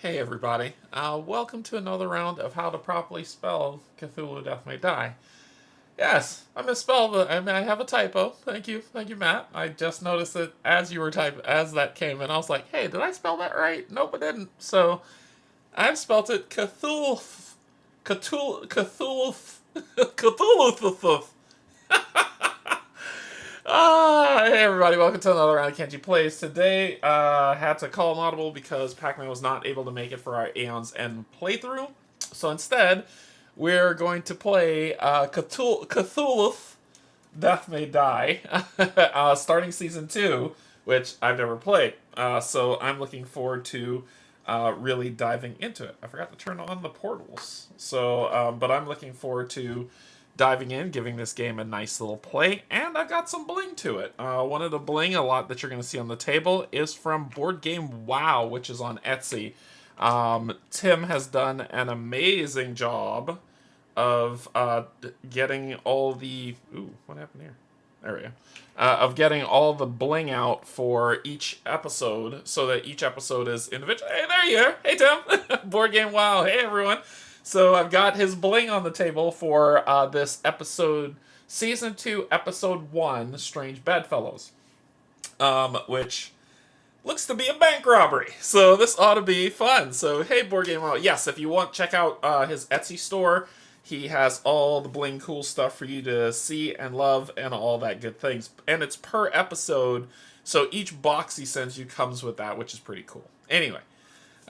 Hey everybody, welcome to another round of how to properly spell Cthulhu Death May Die. Yes, I misspelled it. I have a typo. Thank you, Matt. I just noticed it as you were typing, as that came in. I was like, hey, did I spell that right? Nope, I didn't. So I've spelled it Cthulhu, Cthulhu, Cthulhu. Hey everybody, welcome to another round of Canje Plays. Today, had to call an audible because Pac-Man was not able to make it for our Aeon's End playthrough. So instead, we're going to play Cthulhu Death May Die, starting Season 2, which I've never played. So I'm looking forward to really diving into it. I forgot to turn on the portals. So, but I'm looking forward to diving in, giving this game a nice little play, and I've got some bling to it. One of the bling a lot that you're going to see on the table is from Board Game Wow, which is on Etsy. Tim has done an amazing job of getting all the... Ooh, what happened here? There we go. Of getting all the bling out for each episode, so that each episode is individual. Hey, there you are! Hey, Tim! Board Game Wow! Hey, everyone! So I've got his bling on the table for this episode, Season 2, Episode 1, Strange Bedfellows, which looks to be a bank robbery. So this ought to be fun. So hey, Board Game Wow. Yes, if you want, check out his Etsy store. He has all the bling cool stuff for you to see and love and all that good things. And it's per episode, so each box he sends you comes with that, which is pretty cool. Anyway.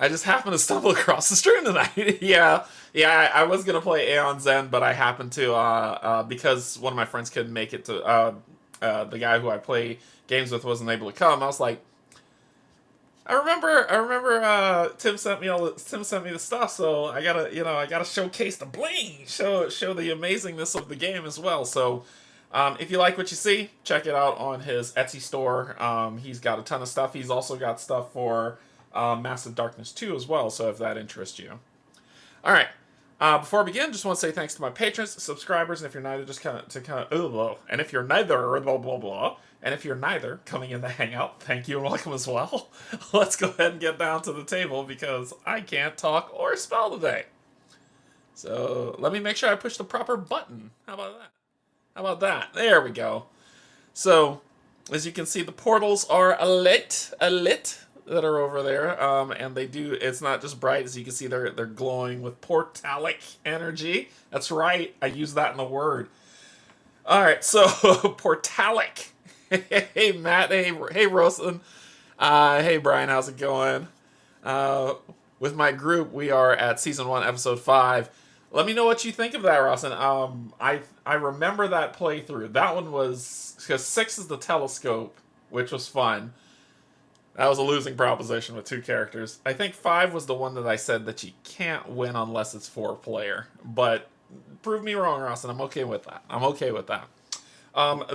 I just happened to stumble across the stream tonight. yeah, I was going to play Aeon's End, but I happened to, because one of my friends couldn't make it to, the guy who I play games with wasn't able to come. I was like, I remember, Tim sent me the stuff, so I gotta showcase the bling, show the amazingness of the game as well. So, if you like what you see, check it out on his Etsy store. He's got a ton of stuff. He's also got stuff for Massive Darkness 2 as well, so if that interests you. Alright, before I begin, just want to say thanks to my patrons, subscribers, and if you're neither, and if you're neither, blah, blah, blah, and if you're neither coming in the hangout, thank you and welcome as well. Let's go ahead and get down to the table because I can't talk or spell today. So, let me make sure I push the proper button. How about that? There we go. So, as you can see, the portals are lit, that are over there, and they do, it's not just bright, as you can see, they're glowing with portalic energy. That's right, I use that in the word. Alright, so, portalic. Hey, Matt, hey, Rosen. Hey, Brian, how's it going? With my group, we are at Season 1, Episode 5. Let me know what you think of that, Rosen. I remember that playthrough. That one was, because 6 is the telescope, which was fun. That was a losing proposition with 2 characters. I think 5 was the one that I said that you can't win unless it's 4-player. But prove me wrong, Ross, and I'm okay with that.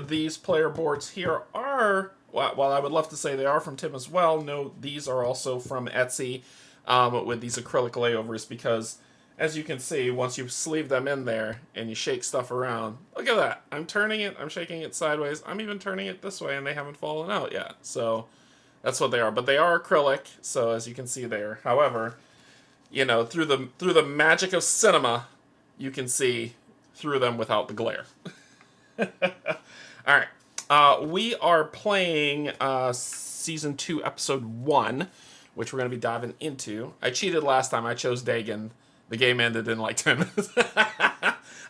These player boards here are, while I would love to say they are from Tim as well, no, these are also from Etsy with these acrylic layovers because, as you can see, once you sleeve them in there and you shake stuff around, look at that. I'm turning it, I'm shaking it sideways, I'm even turning it this way and they haven't fallen out yet. So that's what they are, but they are acrylic, so as you can see there. However, you know, through the magic of cinema, you can see through them without the glare. All right, we are playing Season 2, Episode 1, which we're going to be diving into. I cheated last time. I chose Dagon. The game ended in like 10 minutes.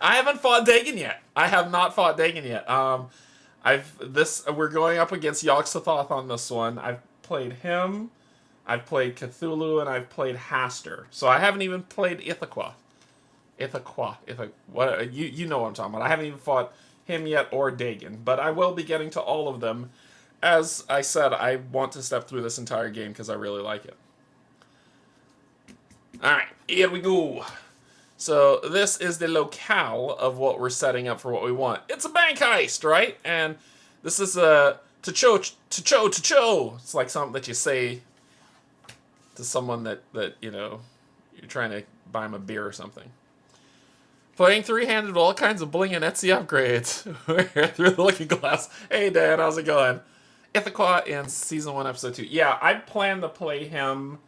I haven't fought Dagon yet. I have not fought Dagon yet. We're going up against Cthulth on this one. I've played him, I've played Cthulhu, and I've played Haster. So I haven't even played Ithaca. What you know what I'm talking about. I haven't even fought him yet or Dagon, but I will be getting to all of them. As I said, I want to step through this entire game because I really like it. Alright, here we go. So this is the locale of what we're setting up for what we want. It's a bank heist, right? And this is a to-cho. It's like something that you say to someone that you know, you're trying to buy him a beer or something. Playing three-handed with all kinds of bling and Etsy upgrades. Through the looking glass. Hey, Dan, how's it going? Ithaca in Season 1, Episode 2. Yeah, I plan to play him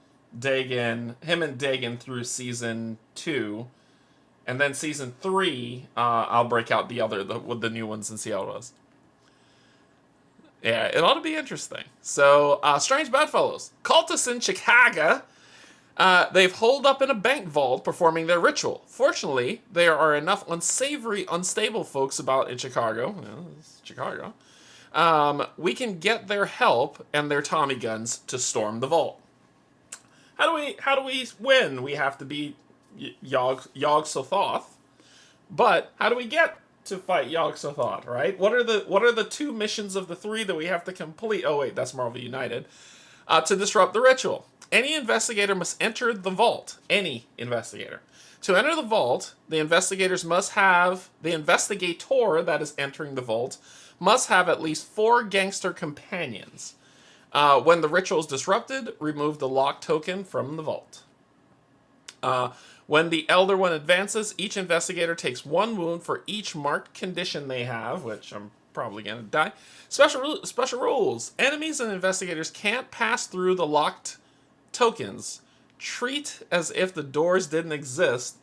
him and Dagon through season 2, and then season 3, I'll break out with the new ones and see how it was. Yeah, it ought to be interesting. So, Strange Bedfellows. Cultists in Chicago. They've holed up in a bank vault performing their ritual. Fortunately, there are enough unsavory, unstable folks about in Chicago. It's Chicago. We can get their help and their Tommy guns to storm the vault. How do we win? We have to beat Yog-Sothoth. But how do we get to fight Yog-Sothoth, right? What are the 2 missions of the 3 that we have to complete? Oh wait, that's Marvel United. To disrupt the ritual. Any investigator must enter the vault. Any investigator. To enter the vault, the investigator that is entering the vault must have at least 4 gangster companions. When the ritual is disrupted, remove the lock token from the vault. When the Elder One advances, each investigator takes 1 wound for each marked condition they have, which I'm probably going to die. Special rules. Enemies and investigators can't pass through the locked tokens. Treat as if the doors didn't exist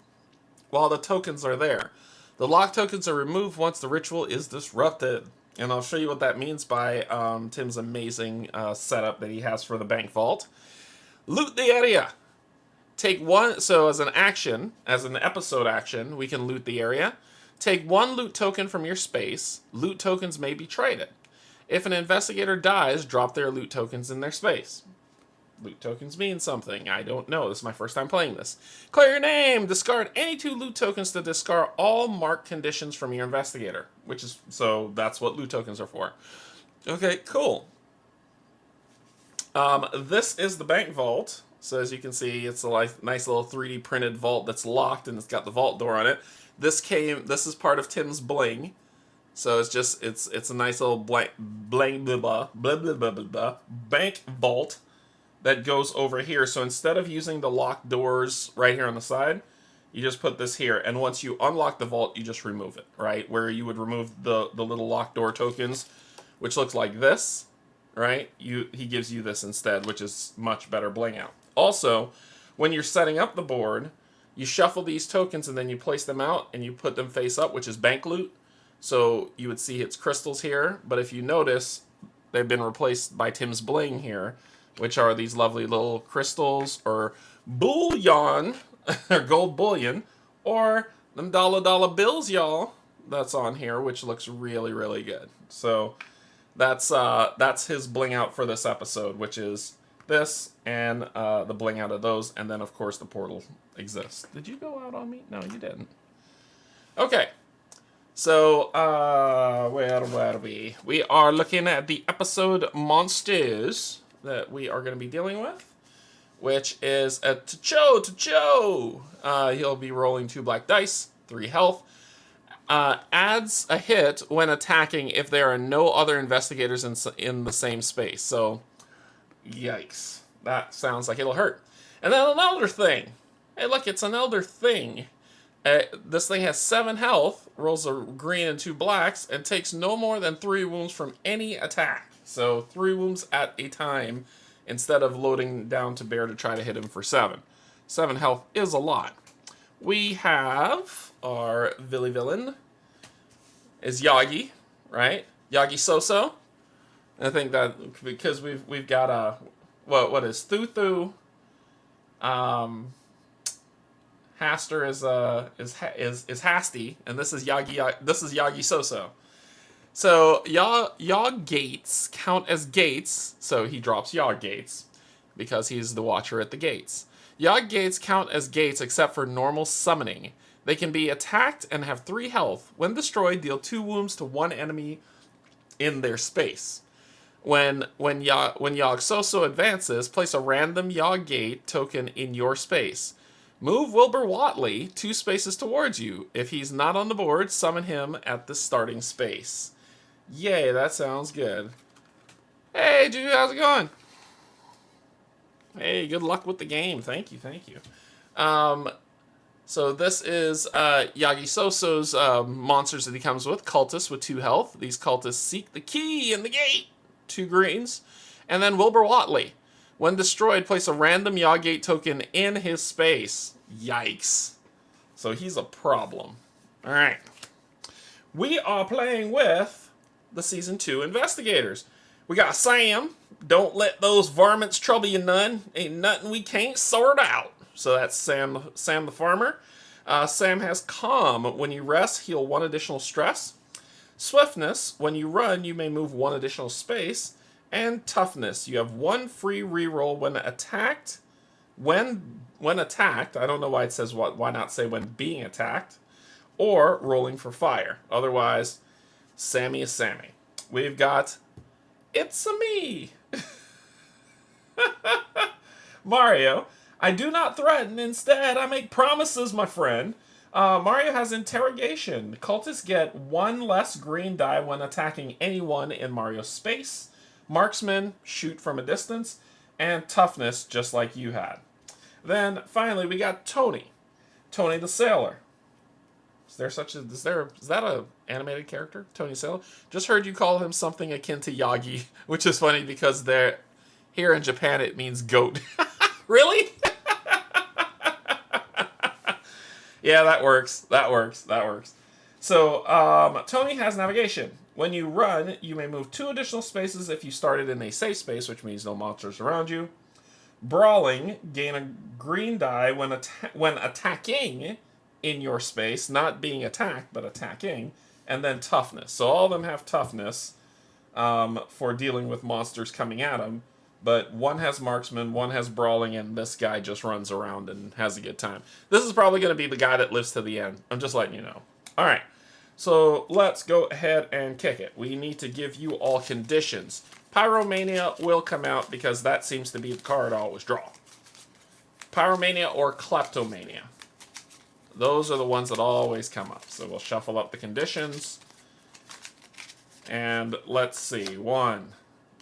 while the tokens are there. The locked tokens are removed once the ritual is disrupted. And I'll show you what that means by Tim's amazing setup that he has for the bank vault. Loot the area. Take 1, so as an episode action, we can loot the area. Take 1 loot token from your space. Loot tokens may be traded. If an investigator dies, drop their loot tokens in their space. Loot tokens mean something. I don't know. This is my first time playing this. Clear your name. Discard any 2 loot tokens to discard all marked conditions from your investigator. So that's what loot tokens are for. Okay, cool. This is the bank vault. So as you can see, it's a nice little 3D printed vault that's locked, and it's got the vault door on it. This is part of Tim's bling. So it's a nice little bank vault that goes over here. So instead of using the locked doors right here on the side, you just put this here. And once you unlock the vault, you just remove it, right? Where you would remove the little locked door tokens, which looks like this, right? He gives you this instead, which is much better bling out. Also, when you're setting up the board, you shuffle these tokens and then you place them out and you put them face up, which is bank loot. So you would see its crystals here, but if you notice, they've been replaced by Tim's bling here, which are these lovely little crystals or bullion, or gold bullion, or them dollar bills, y'all, that's on here, which looks really, really good. So that's his bling out for this episode, which is this and the bling out of those, and then of course the portal exists. Did you go out on me? No, you didn't. Okay. So, where are we? We are looking at the episode Monsters that we are going to be dealing with, which is a Tacho. He'll be rolling 2 black dice, 3 health. Adds a hit when attacking if there are no other investigators in the same space. So, yikes. That sounds like it'll hurt. And then an elder thing. Hey, look, it's an elder thing. This thing has 7 health, rolls a green and 2 blacks, and takes no more than 3 wounds from any attack. So 3 wounds at a time instead of loading down to bear to try to hit him for 7. 7 health is a lot. We have our villain is Yagi, right? Yagi Soso. I think that because we've got a what is Cthulhu. Haster is Hasty, and this is Yagi Soso. So Yog gates count as gates, so he drops Yog gates because he's the watcher at the gates. Yog gates count as gates except for normal summoning. They can be attacked and have 3 health. When destroyed, deal 2 wounds to 1 enemy in their space. When Yog Soso advances, place a random Yog gate token in your space. Move Wilbur Watley 2 spaces towards you. If he's not on the board, summon him at the starting space. Yay, that sounds good. Hey, dude, how's it going? Hey, good luck with the game. Thank you. So this is Yagi Soso's monsters that he comes with. Cultists with 2 health. These cultists seek the key in the gate. 2 greens. And then Wilbur Watley. When destroyed, place a random Yawgate token in his space. Yikes. So he's a problem. Alright. We are playing with the Season 2 Investigators. We got Sam. Don't let those varmints trouble you none. Ain't nothing we can't sort out. So that's Sam the farmer. Sam has Calm. When you rest, heal 1 additional stress. Swiftness. When you run, you may move 1 additional space. And Toughness. You have 1 free reroll when attacked. When attacked, I don't know why it says why not say when being attacked. Or rolling for fire. Otherwise, Sammy is Sammy. We've got It's-a-me. Mario. I do not threaten. Instead, I make promises, my friend. Mario has Interrogation. Cultists get 1 less green die when attacking anyone in Mario's space. Marksman, shoot from a distance. And Toughness, just like you had. Then, finally, we got Tony. Tony the Sailor. Is that a animated character? Tony Sailor? Just heard you call him something akin to Yagi, which is funny because here in Japan it means goat. Really? Yeah, that works. So, Tony has Navigation. When you run, you may move 2 additional spaces if you started in a safe space, which means no monsters around you. Brawling, gain a green die when attacking in your space, not being attacked, but attacking, and then Toughness. So all of them have Toughness for dealing with monsters coming at them, but 1 has Marksman, 1 has Brawling, and this guy just runs around and has a good time. This is probably going to be the guy that lives to the end. I'm just letting you know. Alright, so let's go ahead and kick it. We need to give you all conditions. Pyromania will come out because that seems to be the card I always draw. Pyromania or Kleptomania. Those are the ones that always come up. So we'll shuffle up the conditions. And let's see. 1,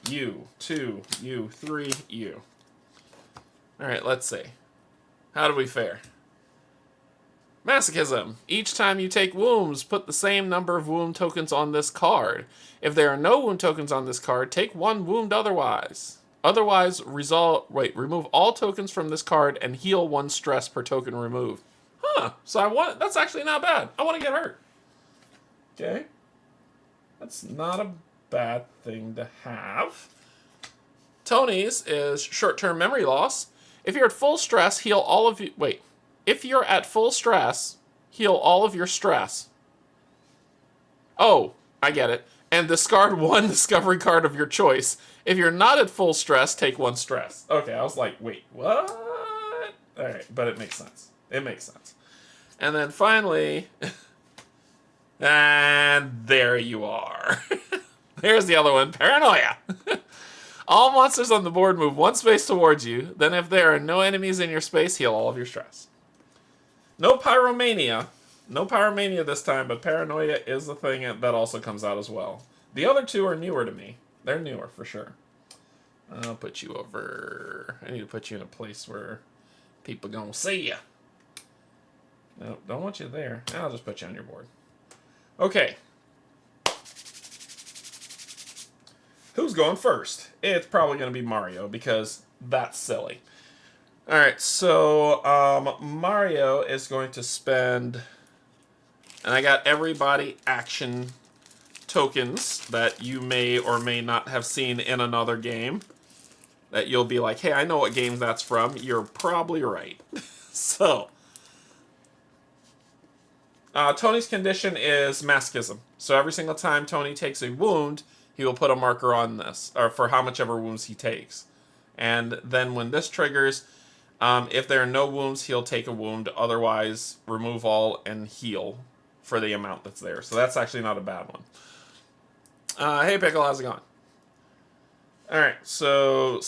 you. 2, you. 3, you. Alright, let's see. How do we fare? Masochism. Each time you take wounds, put the same number of wound tokens on this card. If there are no wound tokens on this card, take 1 wound otherwise. Otherwise, remove all tokens from this card and heal 1 stress per token removed. Huh, so that's actually not bad. I want to get hurt. Okay. That's not a bad thing to have. Tony's is short-term memory loss. If you're at full stress, heal all of you... Wait. If you're at full stress, heal all of your stress. Oh, I get it. And discard 1 discovery card of your choice. If you're not at full stress, take 1 stress. Okay, I was like, wait, what? Alright, but it makes sense. It makes sense. And then finally... and there you are. There's the other one, Paranoia. All monsters on the board move 1 space towards you. Then if there are no enemies in your space, heal all of your stress. No Pyromania. No Pyromania this time, but Paranoia is the thing that also comes out as well. The other 2 are newer to me. They're newer, for sure. I'll put you over... I need to put you in a place where people gonna see you. No, don't want you there. I'll just put you on your board. Okay. Who's going first? It's probably going to be Mario, because that's silly. Alright, so Mario is going to spend... And I got everybody action tokens that you may or may not have seen in another game. That you'll be like, hey, I know what game that's from. You're probably right. So... Tony's condition is Masochism. So every single time Tony takes a wound, he will put a marker on this, or for how much ever wounds he takes. And then when this triggers, if there are no wounds, he'll take a wound. Otherwise, remove all and heal for the amount that's there. So that's actually not a bad one. Hey, Pickle, how's it going? Alright, so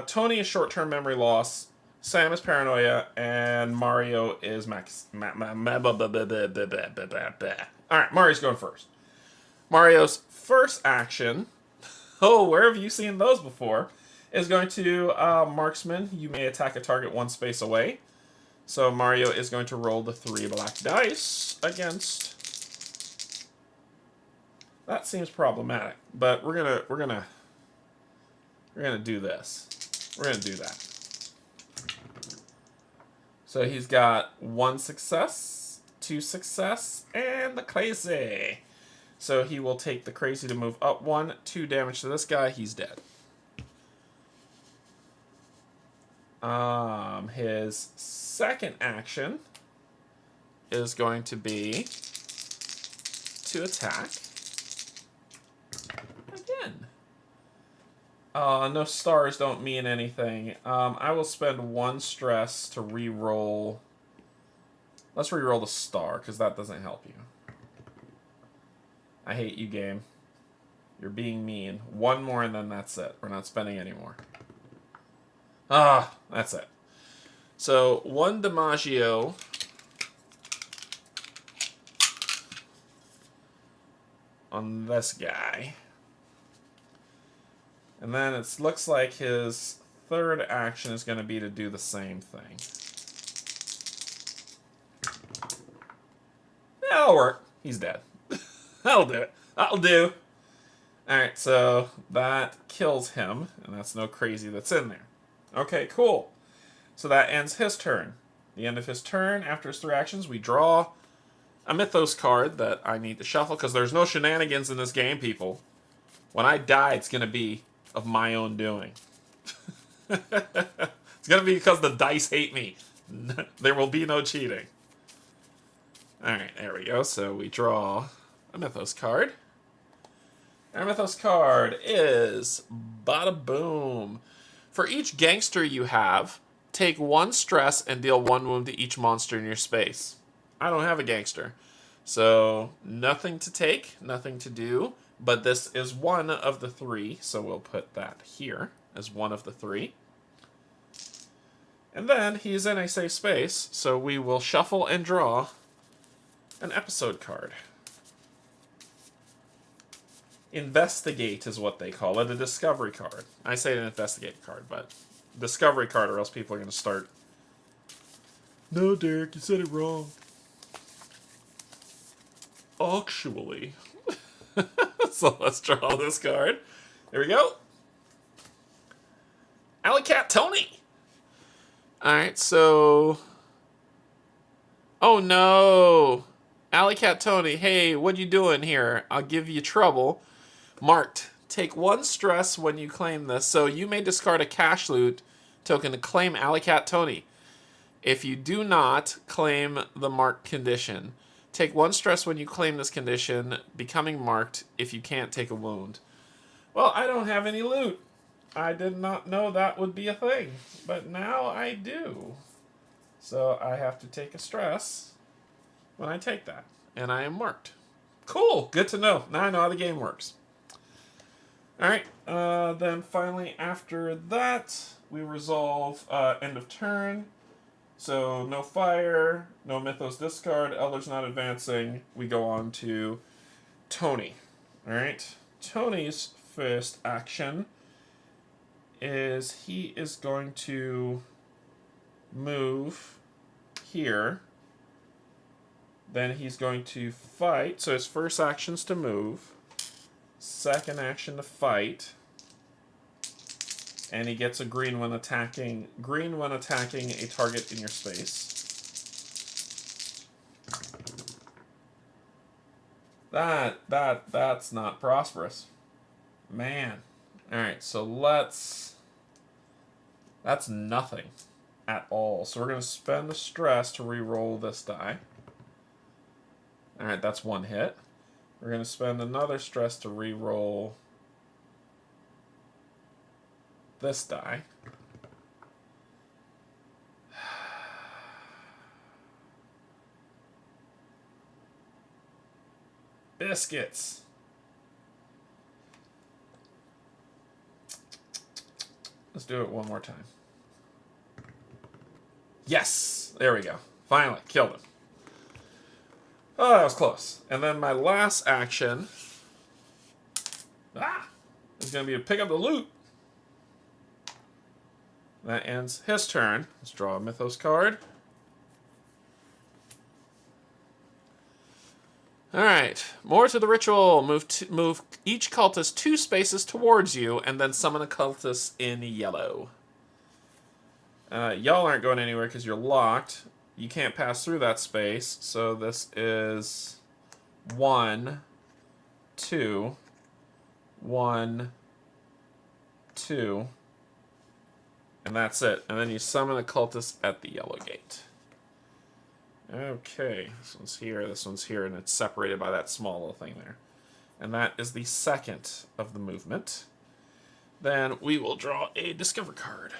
Tony is short-term memory loss. Sam is Paranoia, and Mario is Max. Alright, Mario's going first. Mario's first action, oh, where have you seen those before, is going to Marksman. You may attack a target 1 space away. So Mario is going to roll the 3 black dice against. That seems problematic, but we're gonna We're going to do this. We're going to do that. So he's got 1 success, 2 success, and the crazy. So he will take the crazy to move up 1, 2 damage to this guy. He's dead. His second action is going to be to attack again. No stars don't mean anything. I will spend 1 stress to re-roll. Let's re-roll the star, because that doesn't help you. I hate you, game. You're being mean. 1 more and then that's it. We're not spending any more. That's it. So, 1 DiMaggio. On this guy. And then it looks like his third action is going to be to do the same thing. That'll work. He's dead. That'll do it. That'll do. Alright, so that kills him. And that's no crazy that's in there. Okay, cool. So that ends his turn. The end of his turn, after his 3 actions, we draw a Mythos card that I need to shuffle, because there's no shenanigans in this game, people. When I die, it's going to be of my own doing. It's going to be because the dice hate me. There will be no cheating. Alright, there we go. So we draw a Mythos card. Our Mythos card is Bada Boom. For each gangster you have, take 1 stress and deal 1 wound to each monster in your space. I don't have a gangster, so nothing to take, nothing to do, but this is 1 of the 3, so we'll put that here as 1 of the 3. And then he's in a safe space, so we will shuffle and draw an episode card. Investigate is what they call it, a discovery card. I say an investigate card, but discovery card, or else people are going to start, no, Derek, you said it wrong. Actually. So let's draw this card. Here we go. Alley Cat Tony. Alright, so... Oh no! Alley Cat Tony, hey, what you doing here? I'll give you trouble. Marked. Take 1 stress when you claim this, so you may discard a cash loot token to claim Alley Cat Tony. If you do not claim the marked condition, take 1 stress when you claim this condition, becoming marked if you can't take a wound. Well, I don't have any loot. I did not know that would be a thing, but now I do. So I have to take a stress when I take that, and I am marked. Cool, good to know. Now I know how the game works. Alright, then finally after that, we resolve end of turn. So no fire, no Mythos discard, Elder's not advancing. We go on to Tony. Alright, Tony's first action is he is going to move here. Then he's going to fight. So his first action's to move. Second action to fight. And he gets a green when attacking a target in your space. That's not prosperous. Man. Alright, so that's nothing at all. So we're going to spend the stress to re-roll this die. Alright, that's 1 hit. We're going to spend another stress to re-roll this die. Biscuits. Let's do it one more time. Yes! There we go. Finally, killed him. Oh, that was close. And then my last action is going to be to pick up the loot. That ends his turn. Let's draw a Mythos card. All right, more to the ritual. Move each cultist 2 spaces towards you, and then summon a cultist in yellow. Y'all aren't going anywhere because you're locked. You can't pass through that space, so this is 1, 2, 1, 2, and that's it. And then you summon a cultist at the yellow gate. Okay, this one's here, and it's separated by that small little thing there. And that is the second of the movement. Then we will draw a Discover card.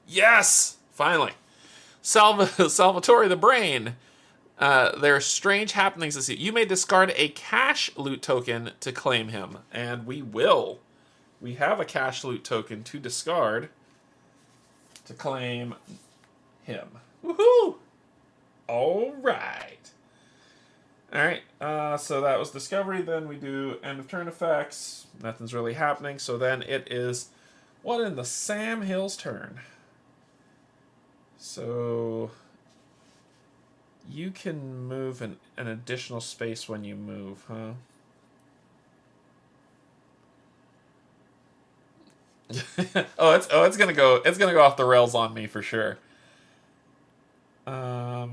Yes! Finally. Salvatore the Brain. There are strange happenings this year. You may discard a cash loot token to claim him. And we will. We have a cash loot token to discard to claim him. Woohoo! Alright. Alright, so that was Discovery. Then we do End of Turn effects. Nothing's really happening. So then it is what in the Sam Hill's turn? So you can move an additional space when you move, huh? it's gonna go off the rails on me for sure. I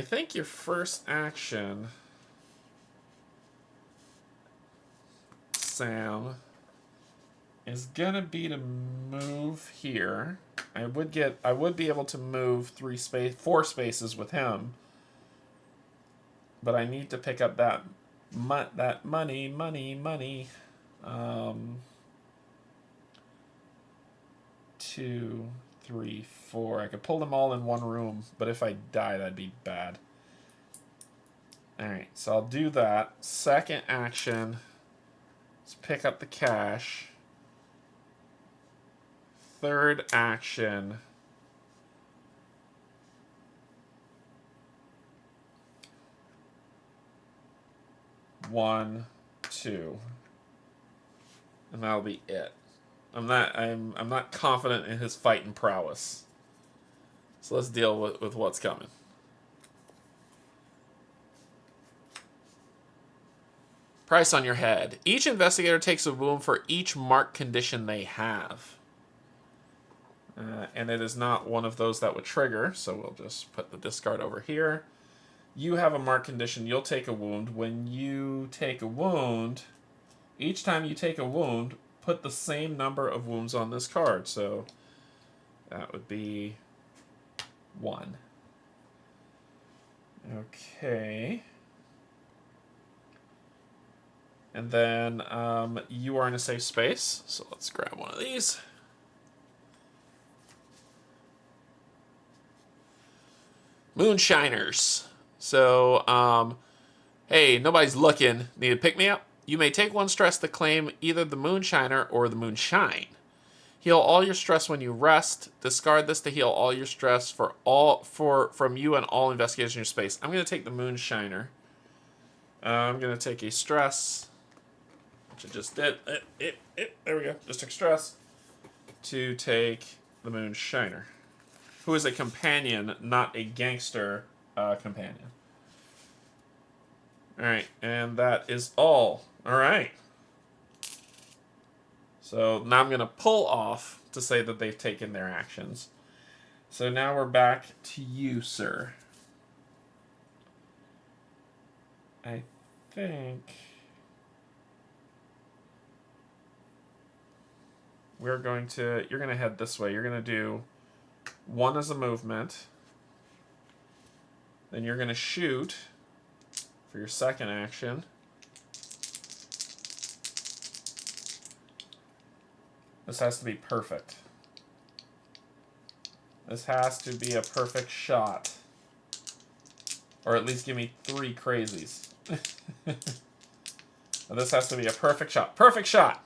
think your first action, Sam, is gonna be to move here. I would be able to move 4 spaces with him, but I need to pick up that money. 2, 3, 4. I could pull them all in one room, but if I die, that'd be bad. Alright, so I'll do that. Second action, let's pick up the cash. Third action, one, 2, and that'll be it. I'm not confident in his fighting prowess. So let's deal with what's coming. Price on your head. Each investigator takes a wound for each marked condition they have. And it is not one of those that would trigger, so we'll just put the discard over here. You have a marked condition, you'll take a wound. When you take a wound, each time you take a wound, put the same number of wounds on this card. So that would be 1. Okay. And then you are in a safe space, so let's grab one of these. Moonshiners. So, hey, nobody's looking. Need to pick me up? You may take 1 stress to claim either the Moonshiner or the Moonshine. Heal all your stress when you rest. Discard this to heal all your stress from you and all investigators in your space. I'm going to take the Moonshiner. I'm going to take a stress, which I just did. There we go. Just took stress to take the Moonshiner, who is a companion, not a gangster companion. Alright, and that is all. Alright. So now I'm going to pull off to say that they've taken their actions. So now we're back to you, sir. I think you're going to head this way. You're going to do 1 as a movement. Then you're going to shoot for your second action. This has to be perfect. This has to be a perfect shot. Or at least give me 3 crazies. This has to be a perfect shot. Perfect shot!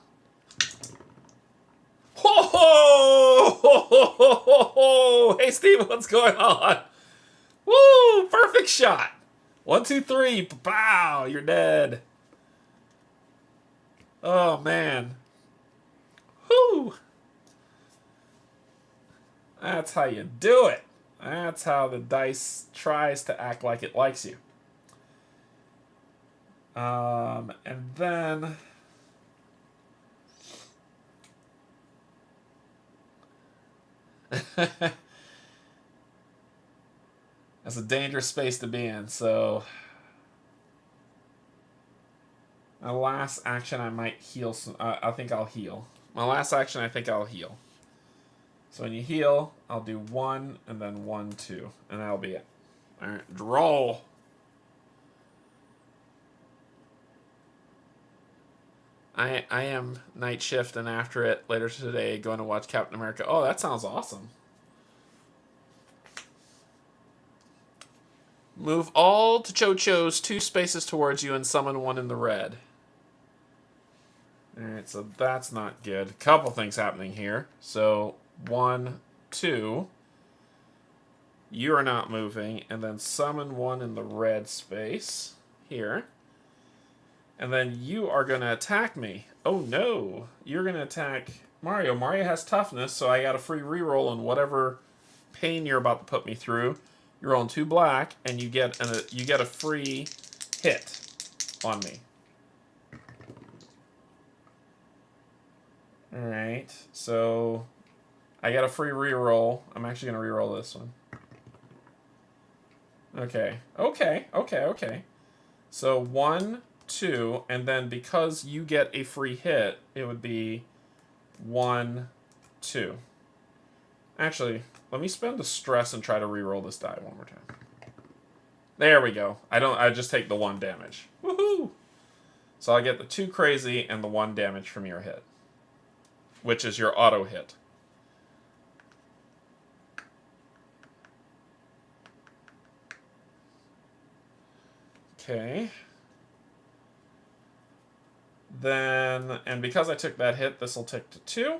Ho ho! Ho ho ho ho ho! Hey Steve, what's going on? Woo! Perfect shot! 1, 2, 3. Pow! You're dead. Oh man. Whoo! That's how you do it. That's how the dice tries to act like it likes you. And then... That's a dangerous space to be in, so... My last action, I might heal some... I think I'll heal. My last action, I think I'll heal. So when you heal, I'll do 1, and then 1, 2. And that'll be it. Alright, draw! I am night shift, and after it, later today, going to watch Captain America. Oh, that sounds awesome. Move all to Cho-Cho's 2 spaces towards you and summon 1 in the red. Alright, so that's not good. A couple things happening here. So, 1, 2. You are not moving. And then summon 1 in the red space. Here. And then you are going to attack me. Oh no. You're going to attack Mario. Mario has toughness, so I got a free reroll on whatever pain you're about to put me through. You're rolling 2 black, and you get a free hit on me. Alright, so I got a free reroll. I'm actually going to reroll this one. Okay. So 1, 2, and then because you get a free hit, it would be 1, 2. Actually, let me spend the stress and try to reroll this die one more time. There we go. I just take the 1 damage. Woohoo! So I get the 2 crazy and the 1 damage from your hit, which is your auto hit. Okay. Then, and because I took that hit, this will tick to 2.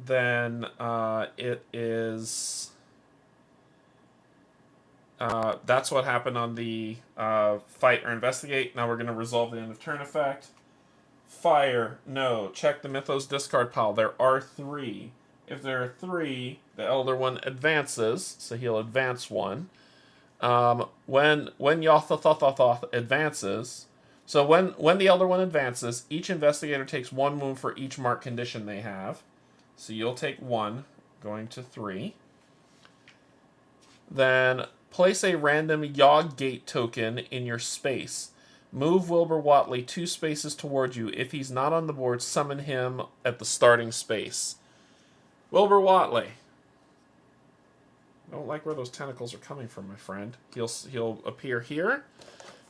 Then it is... that's what happened on the fight or investigate. Now we're going to resolve the end of turn effect. Fire, no. Check the Mythos discard pile. There are 3. If there are 3, the Elder One advances, so he'll advance 1. When Yothathathath advances, so when the Elder One advances, each investigator takes 1 wound for each marked condition they have. So you'll take 1, going to 3. Then place a random Yog Gate token in your space. Move Wilbur Watley 2 spaces towards you. If he's not on the board, summon him at the starting space. Wilbur Watley. I don't like where those tentacles are coming from, my friend. He'll appear here,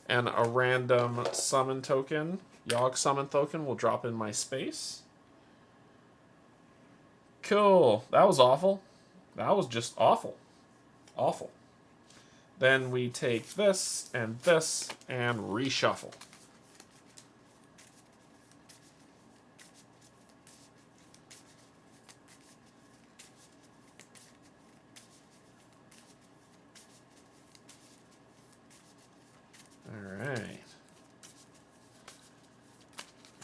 and a random summon token, Yogg summon token, will drop in my space. Cool. That was awful. That was just awful. Awful. Then we take this and reshuffle. All right.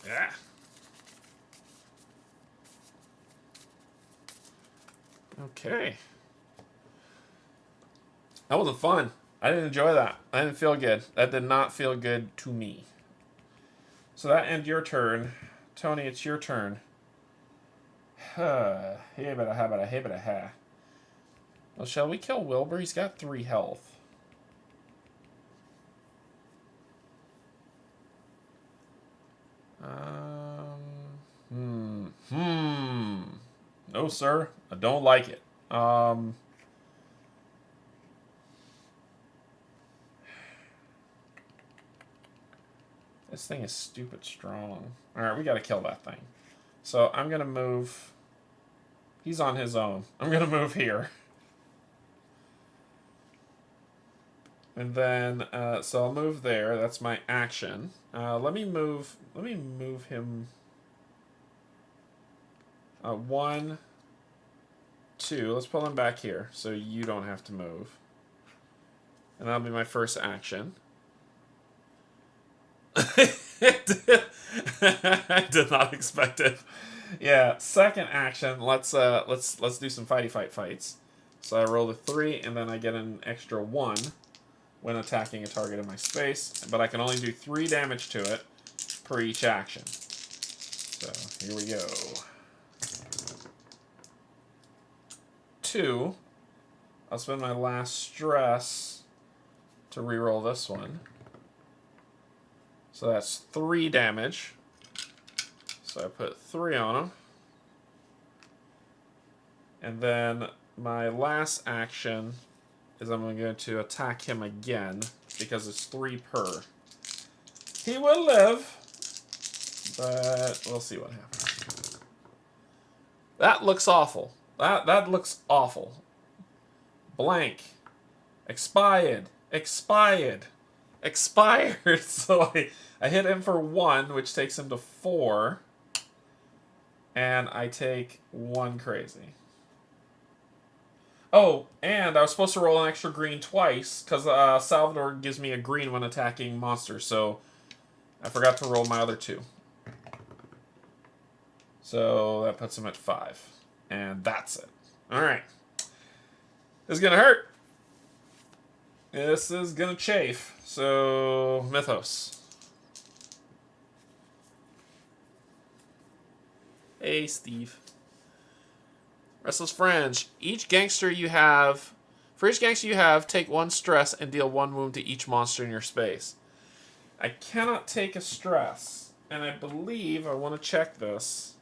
Yeah. Okay. That wasn't fun. I didn't enjoy that. I didn't feel good. That did not feel good to me. So that ends your turn. Tony, it's your turn. Well, shall we kill Wilbur? He's got 3 health. No, sir. I don't like it. This thing is stupid strong. Alright, we gotta kill that thing. So I'm gonna move... He's on his own. I'm gonna move here. And then, so I'll move there. That's my action. Let me move him... 1, 2. Let's pull him back here so you don't have to move. And that'll be my first action. I did not expect it. Yeah, second action. Let's do some fights. So I roll a 3, and then I get an extra 1 when attacking a target in my space. But I can only do 3 damage to it per each action. So here we go. 2. I'll spend my last stress to reroll this one. So that's 3 damage. So I put 3 on him. And then my last action is I'm going to attack him again because it's 3 per. He will live, but we'll see what happens. That looks awful. That looks awful. Blank. Expired. So I hit him for 1, which takes him to 4. And I take 1 crazy. Oh, and I was supposed to roll an extra green twice, because Salvador gives me a green when attacking monsters, so I forgot to roll my other 2. So that puts him at 5. And that's it. Alright. This is going to hurt. This is going to chafe. So, Mythos. Hey, Steve. Restless Fringe. For each gangster you have, take 1 stress and deal 1 wound to each monster in your space. I cannot take a stress, and I believe I want to check this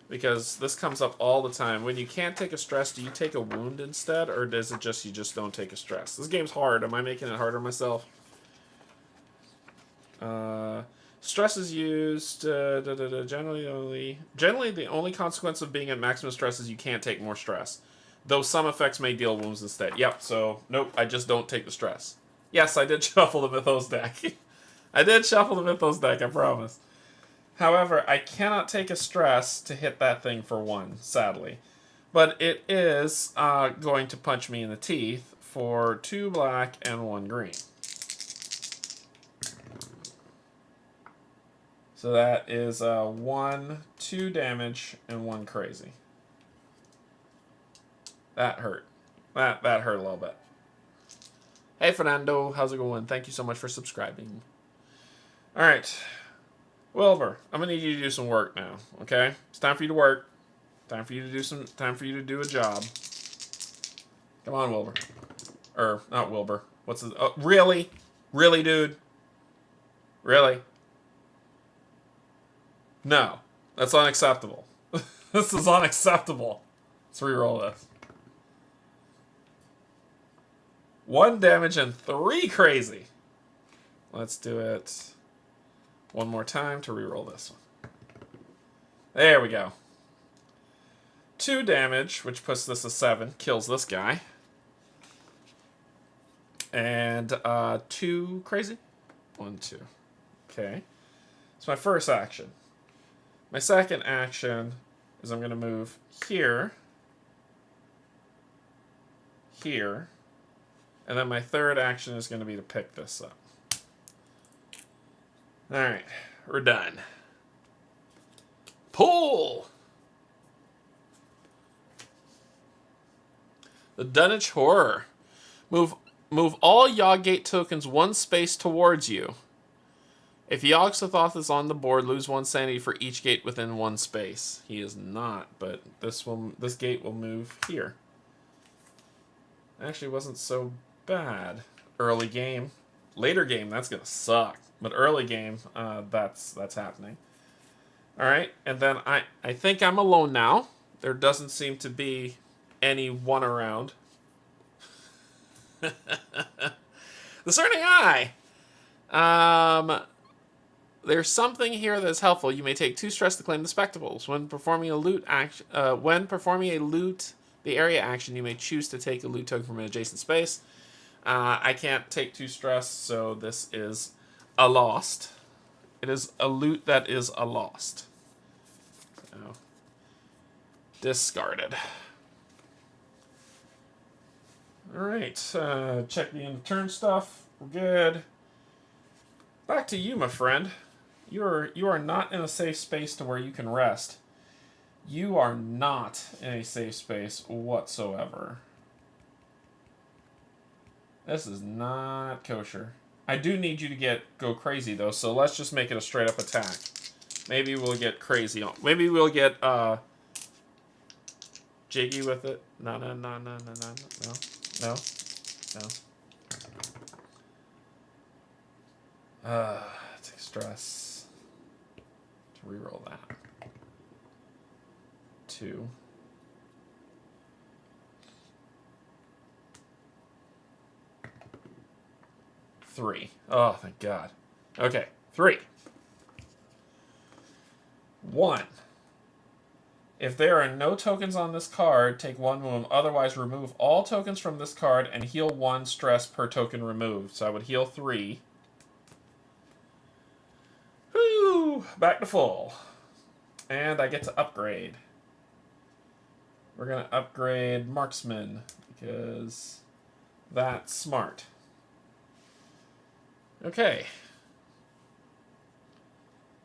because this comes up all the time. When you can't take a stress, do you take a wound instead, or is it just you just don't take a stress? This game's hard. Am I making it harder myself? Stress is used generally the only consequence of being at maximum stress is you can't take more stress, though some effects may deal wounds instead. Yep, so nope, I just don't take the stress. Yes, I did shuffle the Mythos deck. I did shuffle the Mythos deck, I promise. However, I cannot take a stress to hit that thing for 1, sadly. But it is going to punch me in the teeth for 2 black and 1 green. So that is 1, 2 damage, and 1 crazy. That hurt. That hurt a little bit. Hey, Fernando. How's it going? Thank you so much for subscribing. All right. Wilbur, I'm going to need you to do some work now, okay? It's time for you to work. Time for you to do a job. Come on, Wilbur. Or, not Wilbur. What's his... Oh, really? Really, dude? Really? No, that's unacceptable. This is unacceptable. Let's reroll this. 1 damage and 3 crazy. Let's do it 1 more time to reroll this one. There we go. 2 damage, which puts this to 7, kills this guy. And 2 crazy. 1, 2. Okay. It's my first action. My second action is I'm going to move here, here, and then my third action is going to be to pick this up. Alright, we're done. Pull! The Dunwich Horror. Move all Yawgate tokens 1 space towards you. If Yogg-Sothoth is on the board, lose 1 sanity for each gate within 1 space. He is not, but this gate will move here. Actually, wasn't so bad. Early game, later game, that's gonna suck. But early game, that's happening. All right, and then I think I'm alone now. There doesn't seem to be anyone around. Discerning Eye. There's something here that's helpful. You may take 2 stress to claim the spectacles. When performing a loot action, the area action, you may choose to take a loot token from an adjacent space. I can't take 2 stress, so this is a lost. It is a loot that is a lost. So, discarded. All right, check the end of turn stuff. We're good. Back to you, my friend. You are not in a safe space to where you can rest. You are not in a safe space whatsoever. This is not kosher. I do need you to go crazy, though, so let's just make it a straight-up attack. Maybe we'll get crazy. Maybe we'll get, jiggy with it. No. Take stress. To reroll that. 2. Three. Oh, thank God. Okay, 3. 1. If there are no tokens on this card, take 1 wound. Otherwise, remove all tokens from this card and heal 1 stress per token removed. So I would heal 3. Woo! Back to full. And I get to upgrade. We're going to upgrade Marksman because that's smart. Okay.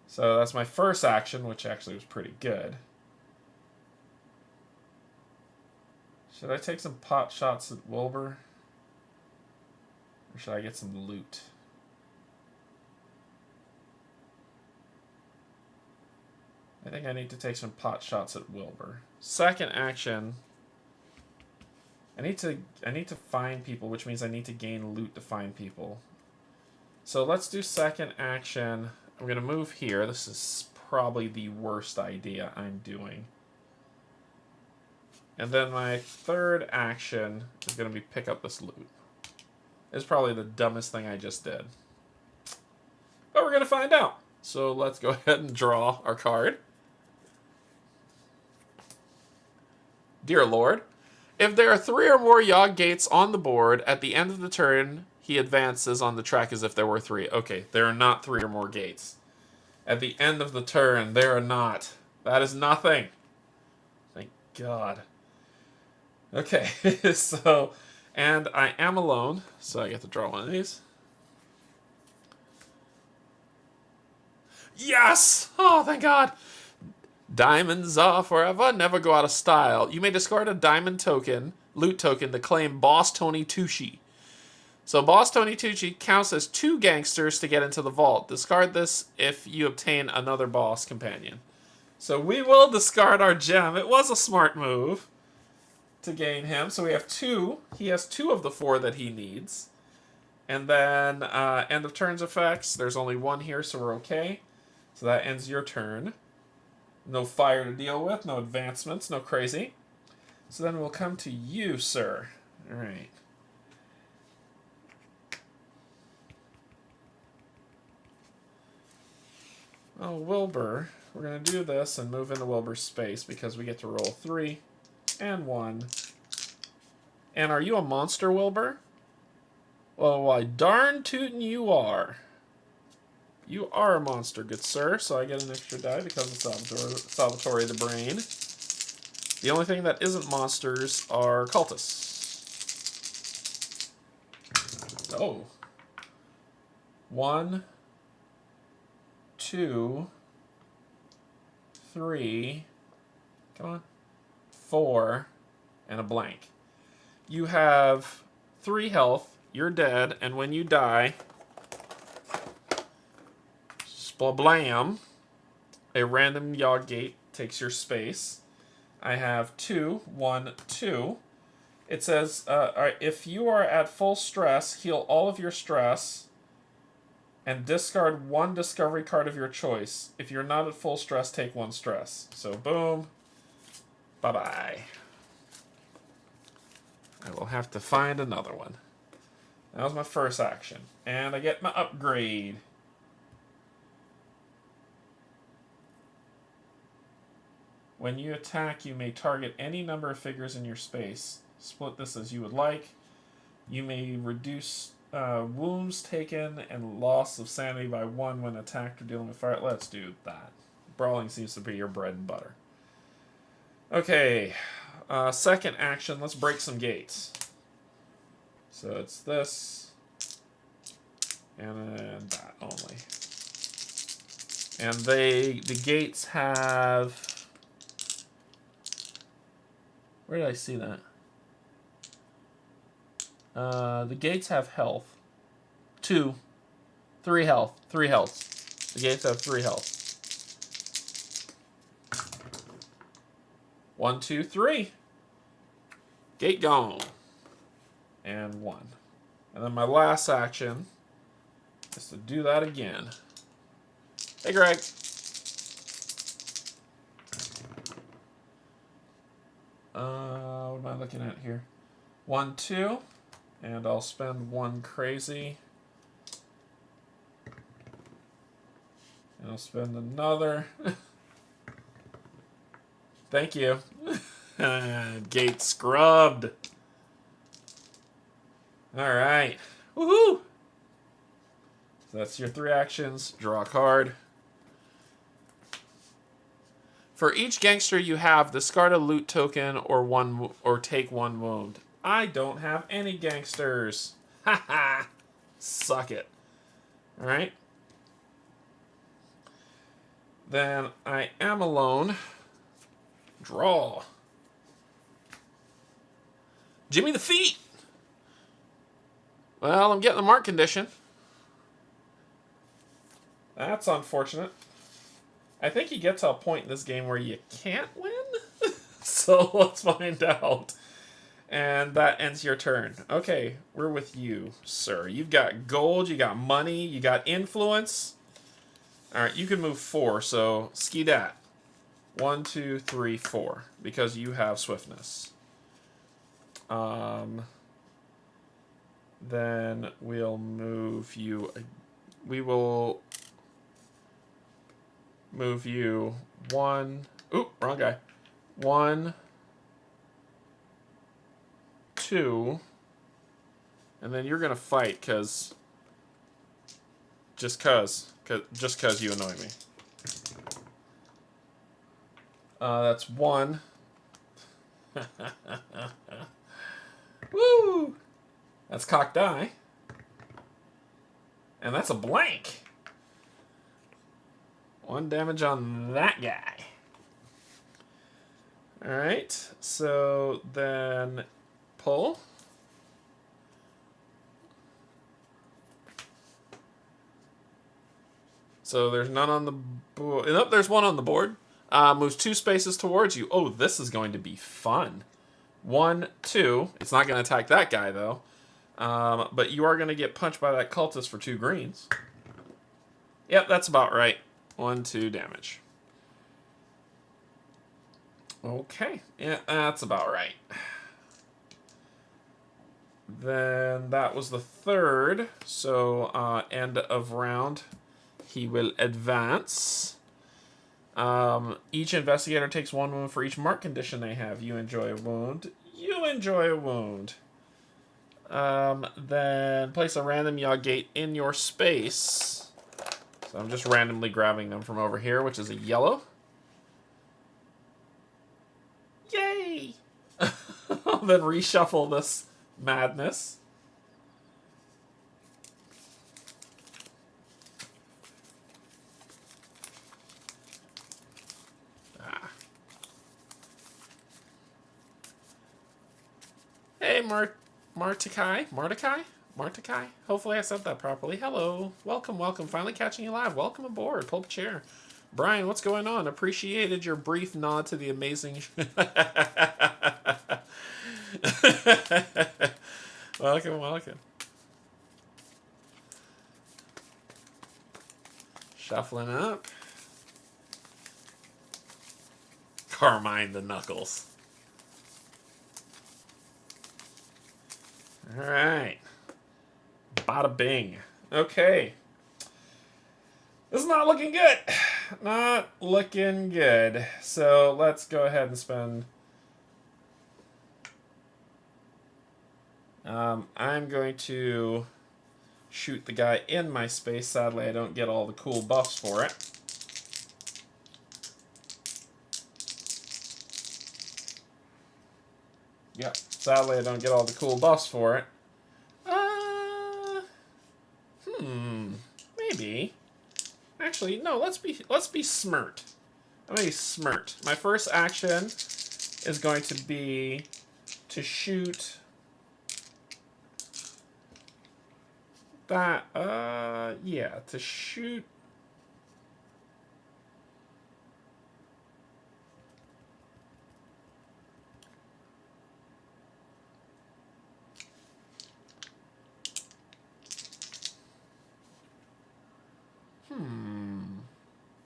So that's my first action, which actually was pretty good. Should I take some pot shots at Wilbur? Or should I get some loot? I think I need to take some pot shots at Wilbur. Second action, I need to find people, which means I need to gain loot to find people. So let's do second action. I'm going to move here. This is probably the worst idea I'm doing. And then my third action is going to be pick up this loot. It's probably the dumbest thing I just did. But we're going to find out. So let's go ahead and draw our card. Dear Lord, if there are 3 or more Yogg gates on the board, at the end of the turn, he advances on the track as if there were 3. Okay, there are not 3 or more gates. At the end of the turn, there are not. That is nothing. Thank God. Okay, so, and I am alone, so I get to draw one of these. Yes! Oh, thank God. Diamonds are forever, never go out of style. You may discard a diamond token, loot token, to claim Boss Tony Tucci. So Boss Tony Tucci counts as 2 gangsters to get into the vault. Discard this if you obtain another boss companion. So we will discard our gem. It was a smart move to gain him. So we have 2. He has 2 of the 4 that he needs. And then end of turns effects. There's only 1 here, so we're okay. So that ends your turn. No fire to deal with, no advancements, no crazy. So then we'll come to you, sir. All right. Oh, Wilbur. We're going to do this and move into Wilbur's space because we get to roll 3 and 1. And are you a monster, Wilbur? Well, why darn tootin' you are. You are a monster, good sir, so I get an extra die because of Salvatore the Brain. The only thing that isn't monsters are cultists. Oh. 1, 2, 3, come on, 4, and a blank. You have 3 health, you're dead, and when you die, blam, a random Yogg gate takes your space. I have 2, 1, 2. It says, if you are at full stress, heal all of your stress and discard 1 discovery card of your choice. If you're not at full stress, take 1 stress. So boom, bye-bye. I will have to find another one. That was my first action. And I get my upgrade. When you attack, you may target any number of figures in your space. Split this as you would like. You may reduce wounds taken and loss of sanity by 1 when attacked or dealing with fire. Let's do that. Brawling seems to be your bread and butter. Okay, second action, let's break some gates. So it's this, and then that only. And the gates have Where did I see that? The gates have health. 2. 3 health. 3 health. The gates have 3 health. 1, 2, 3. Gate gone. And 1. And then my last action is to do that again. Hey, Greg. What am I looking at here? 1, 2. And I'll spend 1 crazy. And I'll spend another. Thank you. Gate scrubbed. Alright. Woohoo! So that's your 3 actions. Draw a card. For each gangster you have, discard a loot token or take 1 wound. I don't have any gangsters. Haha. Suck it. Alright. Then I am alone. Draw. Jimmy the Feet. Well, I'm getting a mark condition. That's unfortunate. I think you get to a point in this game where you can't win. So let's find out. And that ends your turn. Okay, we're with you, sir. You've got gold, you got money, you got influence. Alright, you can move 4, so ski that. 1, 2, 3, 4. Because you have swiftness. Then we'll move you. We will move you 1. Oop, wrong guy. 1, 2. And then you're gonna fight because just cause you annoy me. That's 1. Woo! That's cocked die. And that's a blank. 1 damage on that guy. Alright, so then pull. So there's none on the board. Nope, there's 1 on the board. Moves 2 spaces towards you. Oh, this is going to be fun. 1, 2. It's not going to attack that guy, though. But you are going to get punched by that cultist for 2 greens. Yep, that's about right. 1, 2 damage. Okay. Yeah, that's about right. Then that was the 3rd. So, end of round. He will advance. Each investigator takes 1 wound for each mark condition they have. You enjoy a wound. You enjoy a wound. Then place a random Yawg gate in your space. So I'm just randomly grabbing them from over here, which is a yellow. Yay! I'll then reshuffle this madness. Hey, Martikai? Hopefully I said that properly. Hello. Welcome, welcome. Finally catching you live. Welcome aboard. Pull up a chair. Brian, what's going on? Appreciated your brief nod to the amazing... Welcome, welcome. Shuffling up. Carmine the Knuckles. Alright. Bada bing. Okay. This is not looking good. Not looking good. So let's go ahead and spend... I'm going to shoot the guy in my space. Sadly, I don't get all the cool buffs for it. Yep. Sadly, I don't get all the cool buffs for it. Maybe. Actually, no. Let's be smart. I'm gonna be smart. My first action is going to be to shoot that, yeah, to shoot.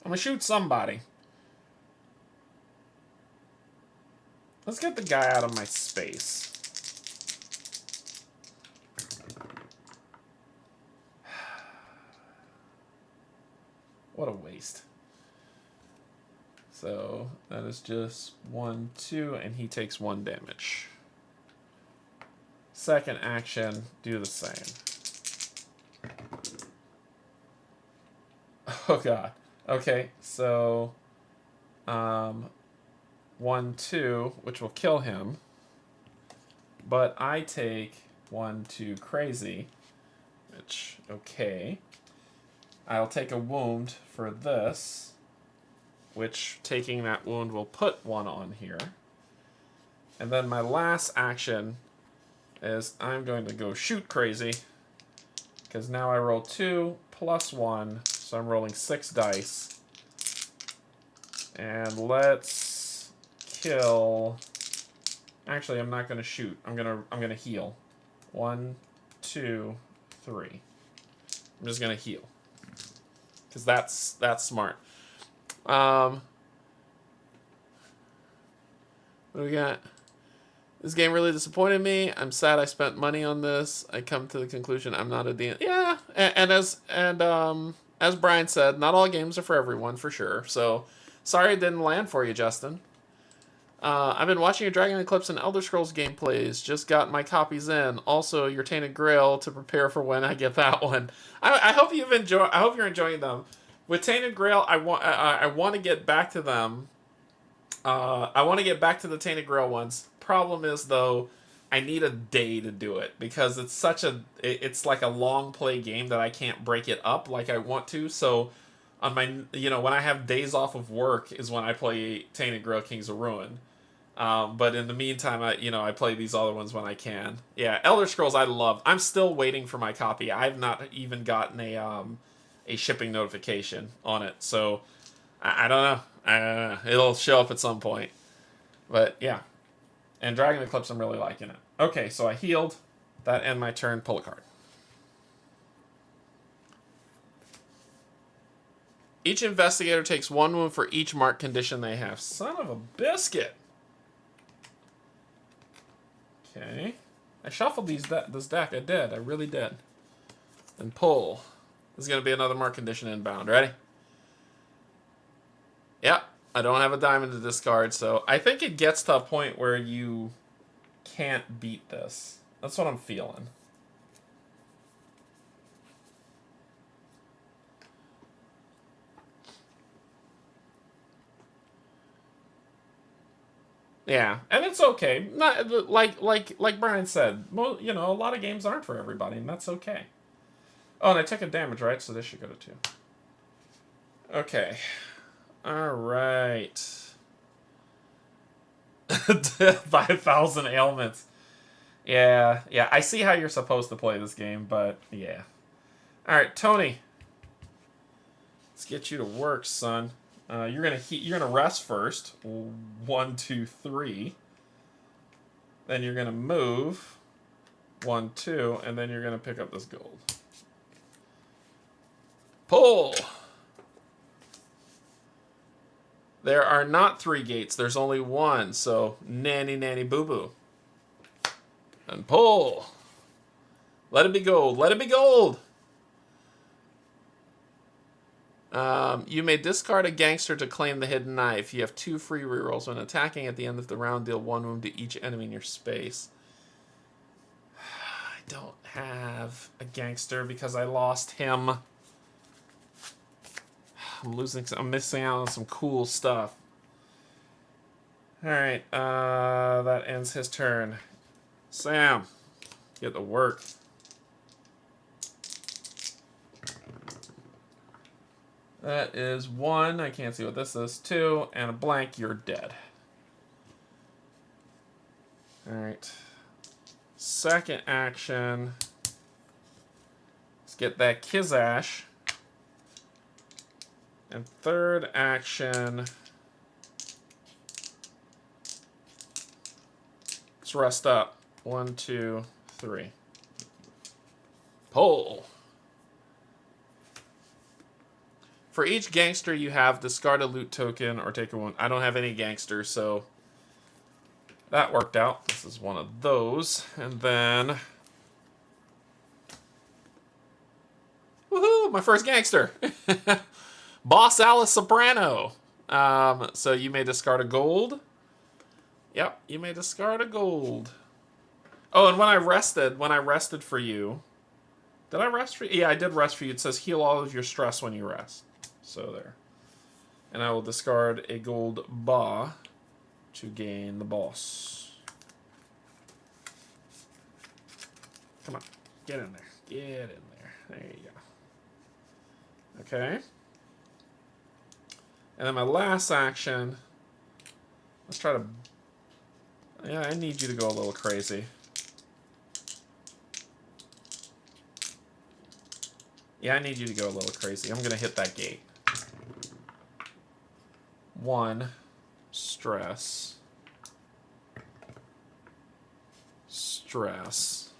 I'm gonna shoot somebody. Let's get the guy out of my space. What a waste. So that is just 1, 2, and he takes 1 damage. Second action, do the same. Oh god. Okay, so 1, 2, which will kill him. But I take 1, 2 crazy, which, okay. I'll take a wound for this, which taking that wound will put 1 on here. And then my last action is I'm going to go shoot crazy, because now I roll 2 plus 1, so I'm rolling 6 dice. And let's kill. Actually, I'm not going to shoot. I'm gonna heal. 1, 2, 3. I'm just gonna heal, because that's smart. What do we got? This game really disappointed me. I'm sad I spent money on this. I come to the conclusion I'm not a DM. Yeah, and as Brian said, not all games are for everyone, for sure. So sorry it didn't land for you, Justin. I've been watching your Dragon Eclipse and Elder Scrolls gameplays. Just got my copies in. Also, your Tainted Grail to prepare for when I get that one. I hope you've enjoyed. I hope you're enjoying them. With Tainted Grail, I want to get back to them. I want to get back to the Tainted Grail ones. Problem is, though, I need a day to do it, because it's like a long play game that I can't break it up like I want to. So on my, when I have days off of work is when I play Tainted Grail Kings of Ruin. But in the meantime, I play these other ones when I can. Yeah, Elder Scrolls I love. I'm still waiting for my copy. I've not even gotten a shipping notification on it. So I don't know. It'll show up at some point. But yeah. And Dragon Eclipse, I'm really liking it. Okay, so I healed. That end my turn. Pull a card. Each investigator takes 1 wound for each marked condition they have. Son of a biscuit. Okay. I shuffled this deck. I did. I really did. And pull. This is going to be another marked condition inbound. Ready? Yep. I don't have a diamond to discard, so I think it gets to a point where you can't beat this. That's what I'm feeling. Yeah, and it's okay. Not like Brian said, a lot of games aren't for everybody, and that's okay. Oh, and I took a damage, right? So this should go to 2. Okay. All right. Death by 1,000 ailments. Yeah. I see how you're supposed to play this game, but yeah. All right, Tony. Let's get you to work, son. You're gonna rest first. 1, 2, 3. Then you're gonna move. 1, 2, and then you're gonna pick up this gold. Pull. There are not 3 gates. There's only 1. So nanny boo boo. And pull. Let it be gold. Let it be gold. You may discard a gangster to claim the hidden knife. You have 2 free rerolls when attacking. At the end of the round, deal 1 wound to each enemy in your space. I don't have a gangster because I lost him. I'm missing out on some cool stuff. Alright, that ends his turn. Sam, get to work. That is 1. I can't see what this is. 2. And a blank. You're dead. Alright. Second action. Let's get that Kizash. And third action. Let's rest up. 1, 2, 3. Pull. For each gangster you have, discard a loot token or take a wound. I don't have any gangsters, so that worked out. This is one of those. And then... woohoo! My first gangster! Boss Alice Soprano. So you may discard a gold. Yep, you may discard a gold. Oh, and when I rested for you... Did I rest for you? Yeah, I did rest for you. It says heal all of your stress when you rest. So there. And I will discard a gold ba to gain the boss. Come on. Get in there. Get in there. There you go. Okay. And then my last action. Let's try to... yeah, I need you to go a little crazy. Yeah, I need you to go a little crazy. I'm going to hit that gate. 1. Stress. Stress.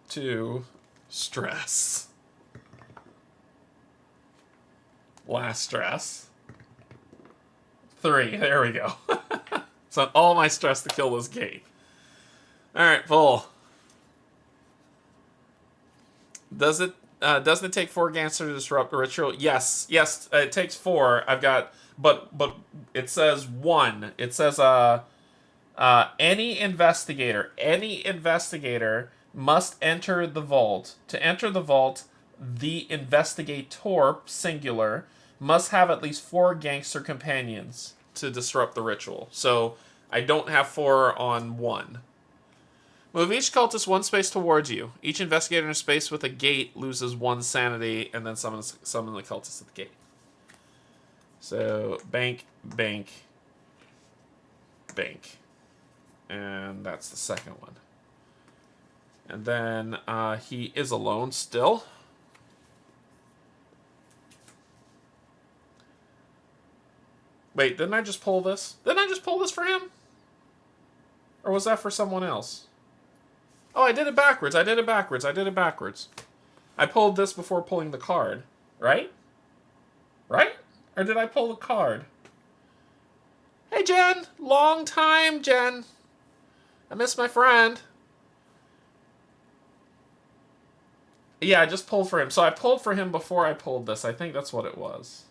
2. Stress. Last stress. 3. There we go. So all my stress to kill this gate. Alright, full. Doesn't it take 4 gangsters to disrupt the ritual? Yes, it takes 4. I've got, but it says 1. It says any investigator must enter the vault. To enter the vault, the investigator, singular, must have at least 4 gangster companions to disrupt the ritual. So I don't have 4 on 1. Move each cultist 1 space towards you. Each investigator in a space with a gate loses 1 sanity, and then summon the cultist at the gate. So, bank, bank, bank. And that's the second one. And then he is alone still. Wait, didn't I just pull this? Didn't I just pull this for him? Or was that for someone else? Oh, I did it backwards. I pulled this before pulling the card. Right? Right? Or did I pull the card? Hey, Jen. Long time, Jen. I miss my friend. Yeah, I just pulled for him. So I pulled for him before I pulled this. I think that's what it was.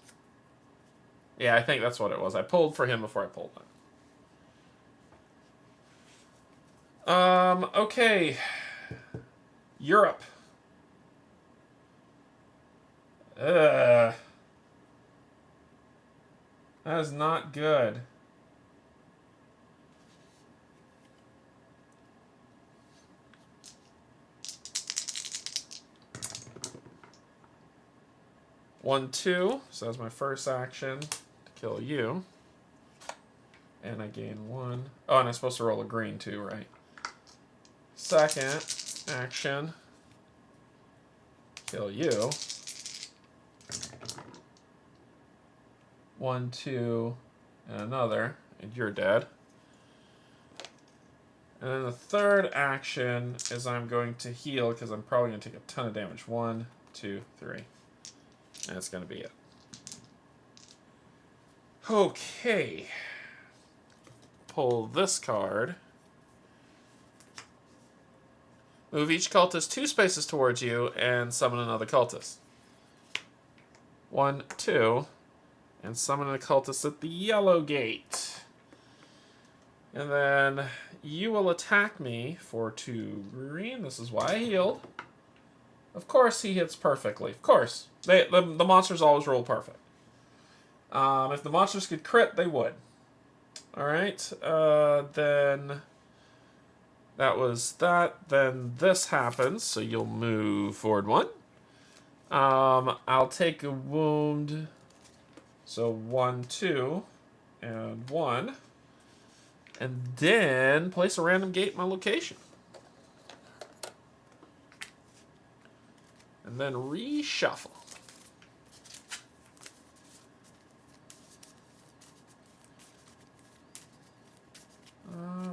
Yeah, I think that's what it was. I pulled for him before I pulled that. Okay. Europe. That is not good. One, 2. So that's my first action to kill you. And I gain 1. Oh, and I'm supposed to roll a green too, right? Second action, kill you. 1, 2, and another, and you're dead. And then the third action is I'm going to heal because I'm probably going to take a ton of damage. 1, 2, 3. And that's going to be it. Okay. Pull this card. Move each cultist 2 spaces towards you and summon another cultist. 1, 2, and summon a cultist at the yellow gate. And then you will attack me for 2 green. This is why I healed. Of course he hits perfectly. Of course. The monsters always roll perfect. If the monsters could crit, they would. Alright, then... that was that. Then this happens, so you'll move forward 1. I'll take a wound. So 1, 2. and 1. And then place a random gate in my location. And then reshuffle.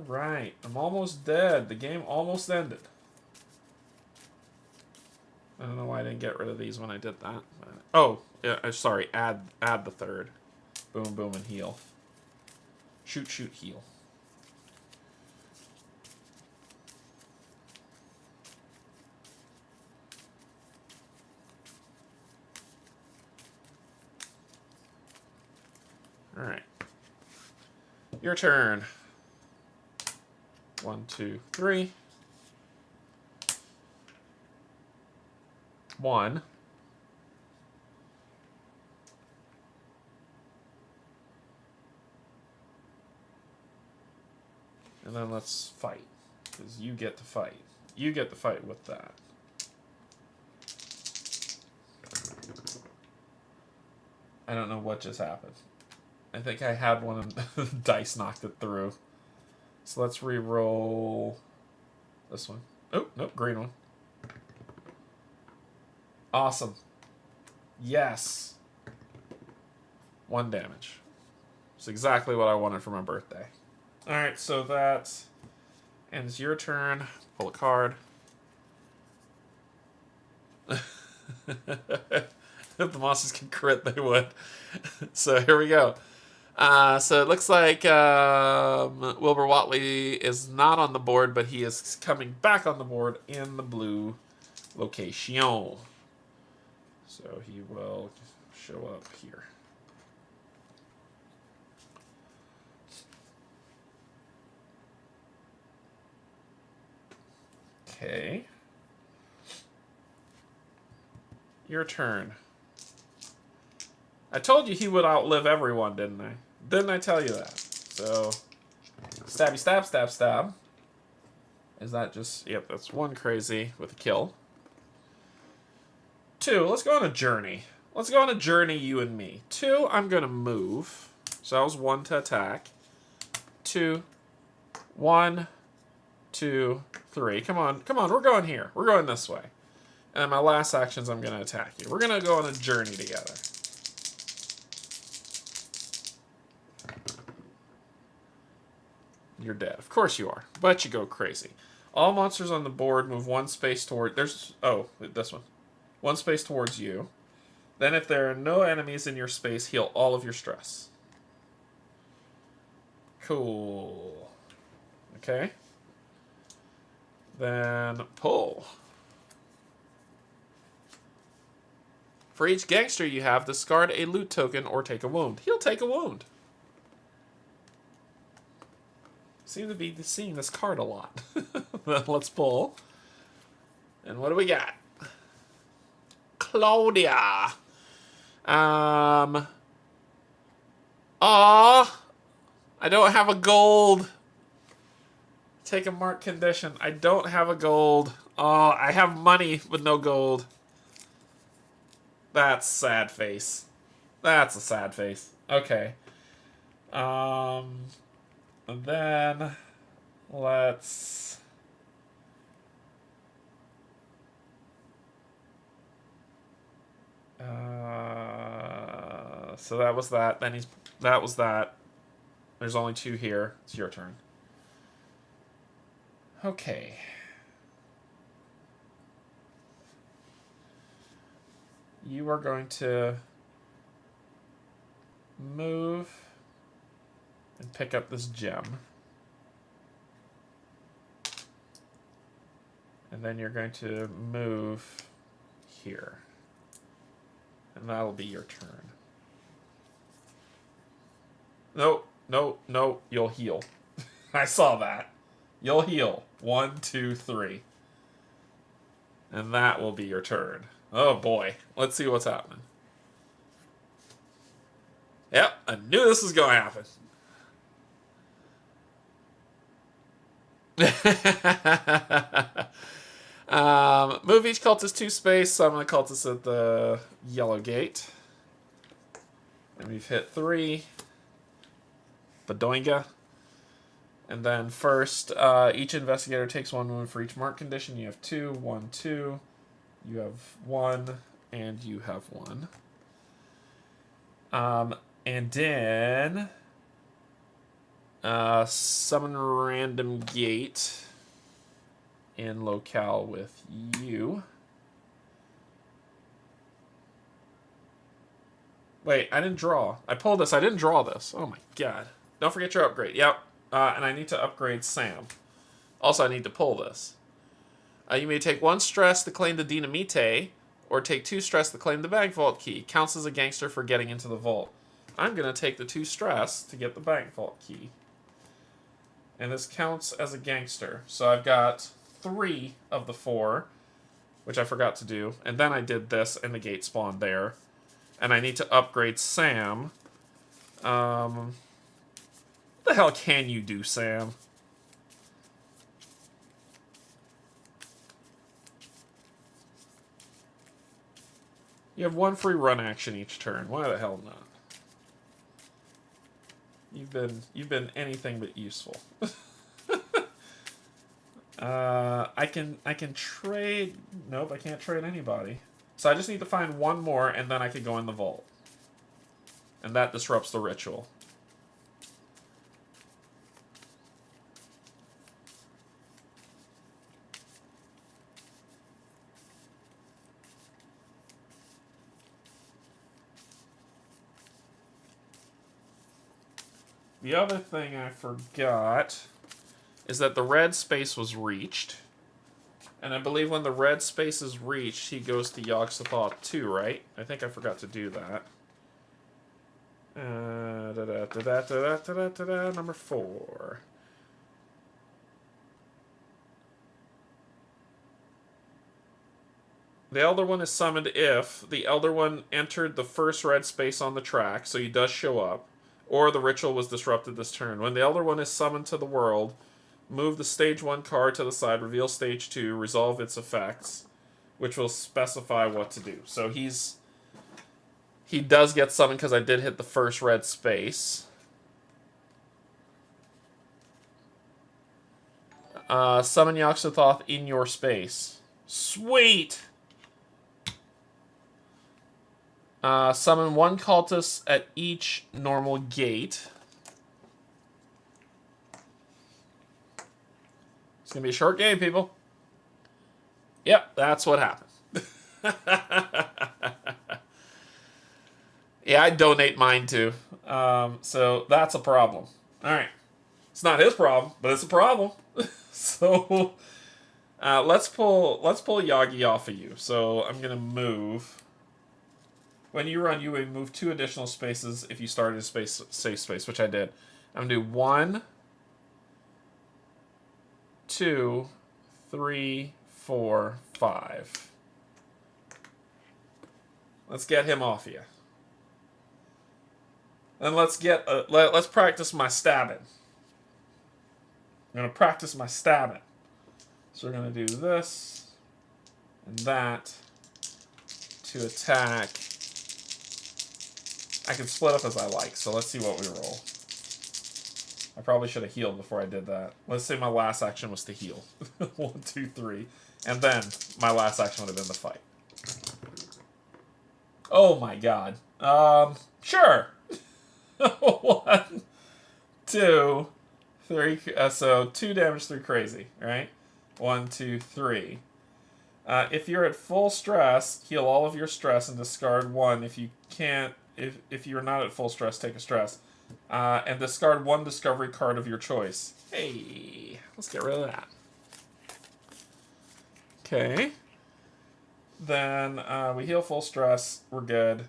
Alright, I'm almost dead. The game almost ended. I don't know why I didn't get rid of these when I did that. Oh, yeah, sorry, add the third. Boom, boom, and heal. Shoot, shoot, heal. Alright. Your turn. 1, 2, 3. 1. And then let's fight. Because you get to fight. You get to fight with that. I don't know what just happened. I think I had one and the dice knocked it through. So let's re-roll this one. Oh, nope, green one. Awesome. Yes. 1 damage. It's exactly what I wanted for my birthday. Alright, so that ends your turn. Pull a card. If the monsters can crit, they would. So here we go. So it looks like Wilbur Watley is not on the board, but he is coming back on the board in the blue location. So he will show up here. Okay. Your turn. I told you he would outlive everyone, didn't I? Didn't I tell you that? So, stabby stab, stab, stab. Is that just... Yep, that's 1 crazy with a kill. 2, let's go on a journey. Let's go on a journey, you and me. 2, I'm going to move. So that was 1 to attack. 2, 1, 2, 3. Come on, come on, we're going here. We're going this way. And my last actions, I'm going to attack you. We're going to go on a journey together. You're dead. Of course you are. But you go crazy. All monsters on the board move 1 space toward... There's... Oh, this one. 1 space towards you. Then if there are no enemies in your space, heal all of your stress. Cool. Okay. Then pull. For each gangster you have, discard a loot token or take a wound. He'll take a wound. Seem to be seeing this card a lot. Let's pull. And what do we got? Claudia. I don't have a gold. Take a mark condition. I don't have a gold. Oh, I have money with no gold. That's sad face. That's a sad face. Okay. And then let's so that was that. Then that was that. There's only 2 here. It's your turn. Okay. You are going to move and pick up this gem. And then you're going to move here. And that'll be your turn. No, no, no, you'll heal. I saw that. You'll heal. 1, 2, 3. And that will be your turn. Oh boy. Let's see what's happening. Yep, I knew this was going to happen. Move each cultist 2 space. So I'm going to cultist at the yellow gate. And we've hit 3. Badoinga. And then first, each investigator takes 1 wound for each mark condition. You have 2, 1, 2. You have 1, and you have 1. And then summon random gate in locale with you. Wait, I didn't draw. I pulled this. I didn't draw this. Oh my god. Don't forget your upgrade. Yep. And I need to upgrade Sam. Also, I need to pull this. You may take 1 stress to claim the Dynamite, or take 2 stress to claim the bank vault key. Counts as a gangster for getting into the vault. I'm going to take the 2 stress to get the bank vault key. And this counts as a gangster. So I've got 3 of the 4, which I forgot to do. And then I did this, and the gate spawned there. And I need to upgrade Sam. What the hell can you do, Sam? You have 1 free run action each turn. Why the hell not? You've been anything but useful. I can trade. Nope, I can't trade anybody. So I just need to find 1 more, and then I can go in the vault. And that disrupts the ritual. The other thing I forgot is that the red space was reached. And I believe when the red space is reached, he goes to Yogg-Sothoth too, right? I think I forgot to do that. Number 4. The Elder One is summoned if the Elder One entered the first red space on the track, so he does show up, or the ritual was disrupted this turn. When the Elder One is summoned to the world, move the stage 1 card to the side, reveal stage 2, resolve its effects, which will specify what to do. So he does get summoned because I did hit the first red space. Summon Yogg-Sothoth in your space. Sweet! Summon 1 cultist at each normal gate. It's going to be a short game, people. Yep, that's what happened. Yeah, I donate mine too. So that's a problem. Alright. It's not his problem, but it's a problem. So let's pull Yagi off of you. So I'm going to move. When you run, you would move 2 additional spaces if you started a safe space, which I did. I'm going to do 1, 2, 3, 4, 5. Let's get him off you. Then let's practice my stabbing. I'm going to practice my stabbing. So we're going to do this and that to attack. I can split up as I like, so let's see what we roll. I probably should have healed before I did that. Let's say my last action was to heal. 1, 2, 3. And then my last action would have been the fight. Oh my god. Sure. 1, 2, 3. So 2 damage through crazy, right? 1, 2, 3. If you're at full stress, heal all of your stress and discard 1. If you can't, if you're not at full stress, take a stress. And discard 1 discovery card of your choice. Hey, let's get rid of that. Okay. Then we heal full stress. We're good.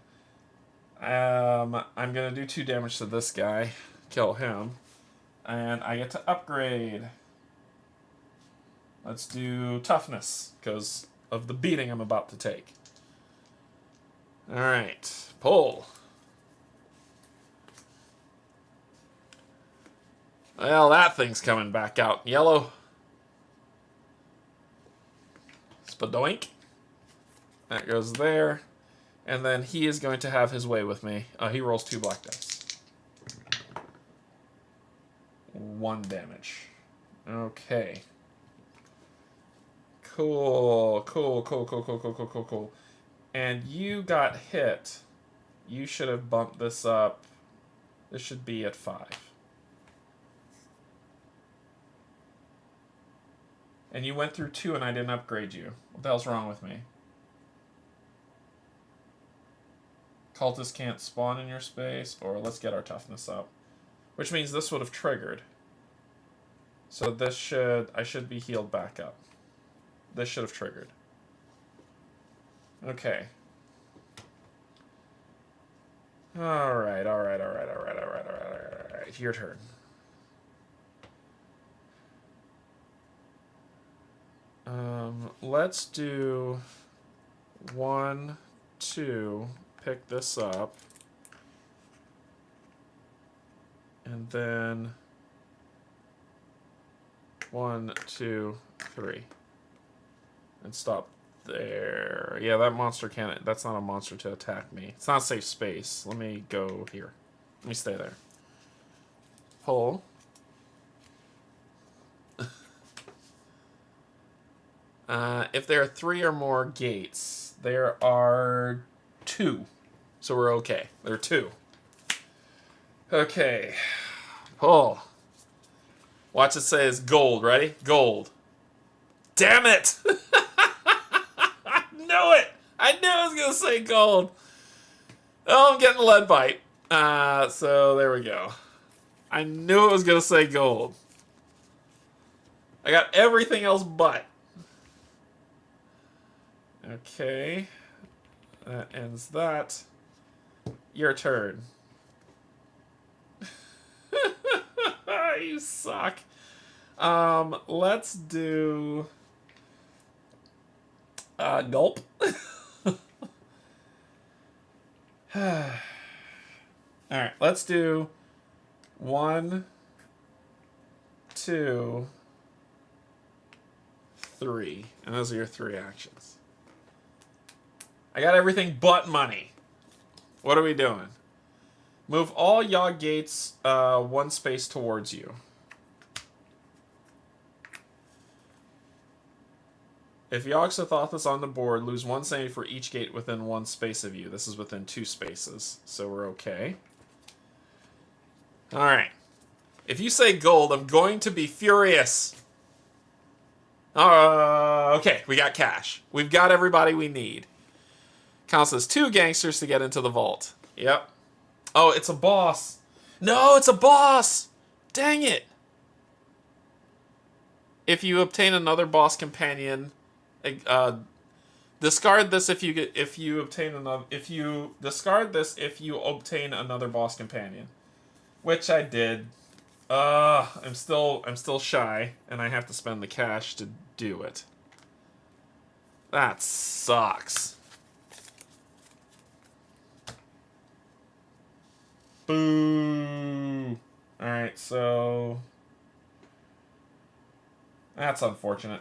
I'm going to do 2 damage to this guy. Kill him. And I get to upgrade. Let's do toughness, because of the beating I'm about to take. Alright. Pull. Well, that thing's coming back out in yellow. Spadoink. That goes there. And then he is going to have his way with me. He rolls 2 black dice. 1 damage. Okay. Cool. Cool. And you got hit. You should have bumped this up. This should be at 5. And you went through 2 and I didn't upgrade you. What the hell's wrong with me? Cultists can't spawn in your space, or let's get our toughness up. Which means this would have triggered. So this should, I should be healed back up. This should have triggered. Okay. Alright. Your turn. Let's do 1, 2, pick this up. And then 1, 2, 3. And stop there. Yeah, that monster can't, that's not a monster to attack me. It's not a safe space. Let me go here. Let me stay there. Pull. If there are 3 or more gates, there are 2. So we're okay. There are 2. Okay. Pull. Watch it say it's gold. Ready? Gold. Damn it! I knew it! I knew it was going to say gold. Oh, I'm getting lead bite. So there we go. I knew it was going to say gold. I got everything else but. Okay. That ends that. Your turn. You suck. Let's do... gulp. Alright, let's do 1, 2, 3. And those are your 3 actions. I got everything but money. What are we doing? Move all Yogg gates 1 space towards you. If Yogg Cthulhu is on the board, lose 1 sanity for each gate within 1 space of you. This is within 2 spaces, so we're okay. Alright. If you say gold, I'm going to be furious. Okay, we got cash. We've got everybody we need. Counts as 2 gangsters to get into the vault. Yep. Oh, it's a boss. No, it's a boss! Dang it! If you obtain another boss companion, discard this if you obtain another boss companion, which I did. I'm still shy, and I have to spend the cash to do it. That sucks. Boo! Alright, so... that's unfortunate.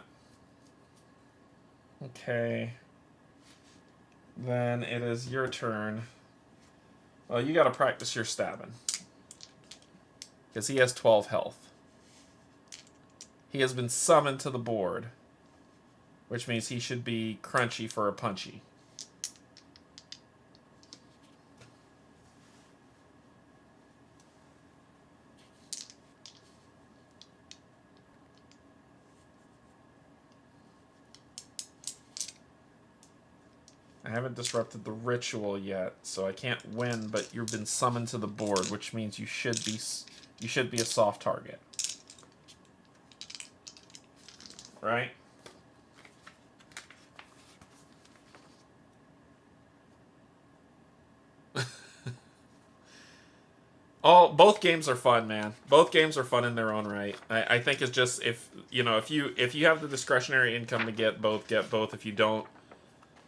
Okay. Then it is your turn. Well, you gotta practice your stabbing. Because he has 12 health. He has been summoned to the board. Which means he should be crunchy for a punchy. I haven't disrupted the ritual yet, so I can't win, but you've been summoned to the board, which means you should be a soft target. Right? Oh, both games are fun, man. Both games are fun in their own right. I think it's just if you have the discretionary income to get both, get both. If you don't,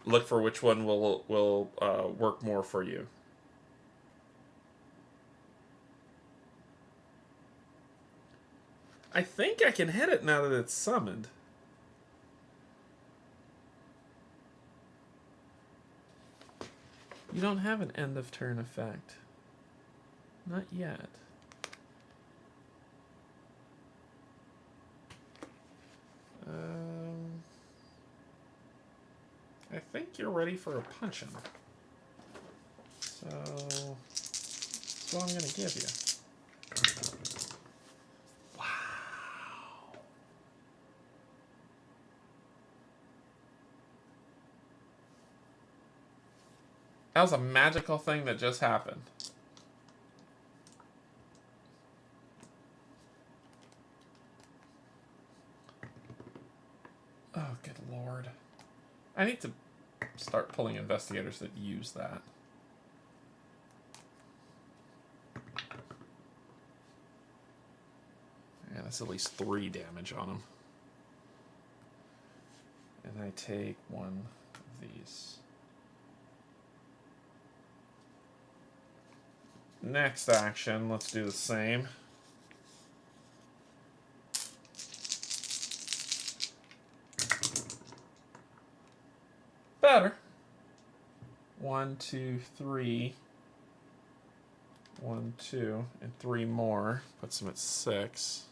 look for which one will work more for you. I think I can hit it now that it's summoned. You don't have an end of turn effect. Not yet. I think you're ready for a punch-in. So, that's what I'm going to give you. Wow. That was a magical thing that just happened. Oh, good lord. I need to start pulling investigators that use that. Yeah, that's at least 3 damage on him. And I take one of these. Next action, let's do the same. Better. 1, 2, 3. 1, 2, and 3 more. Puts him at 6.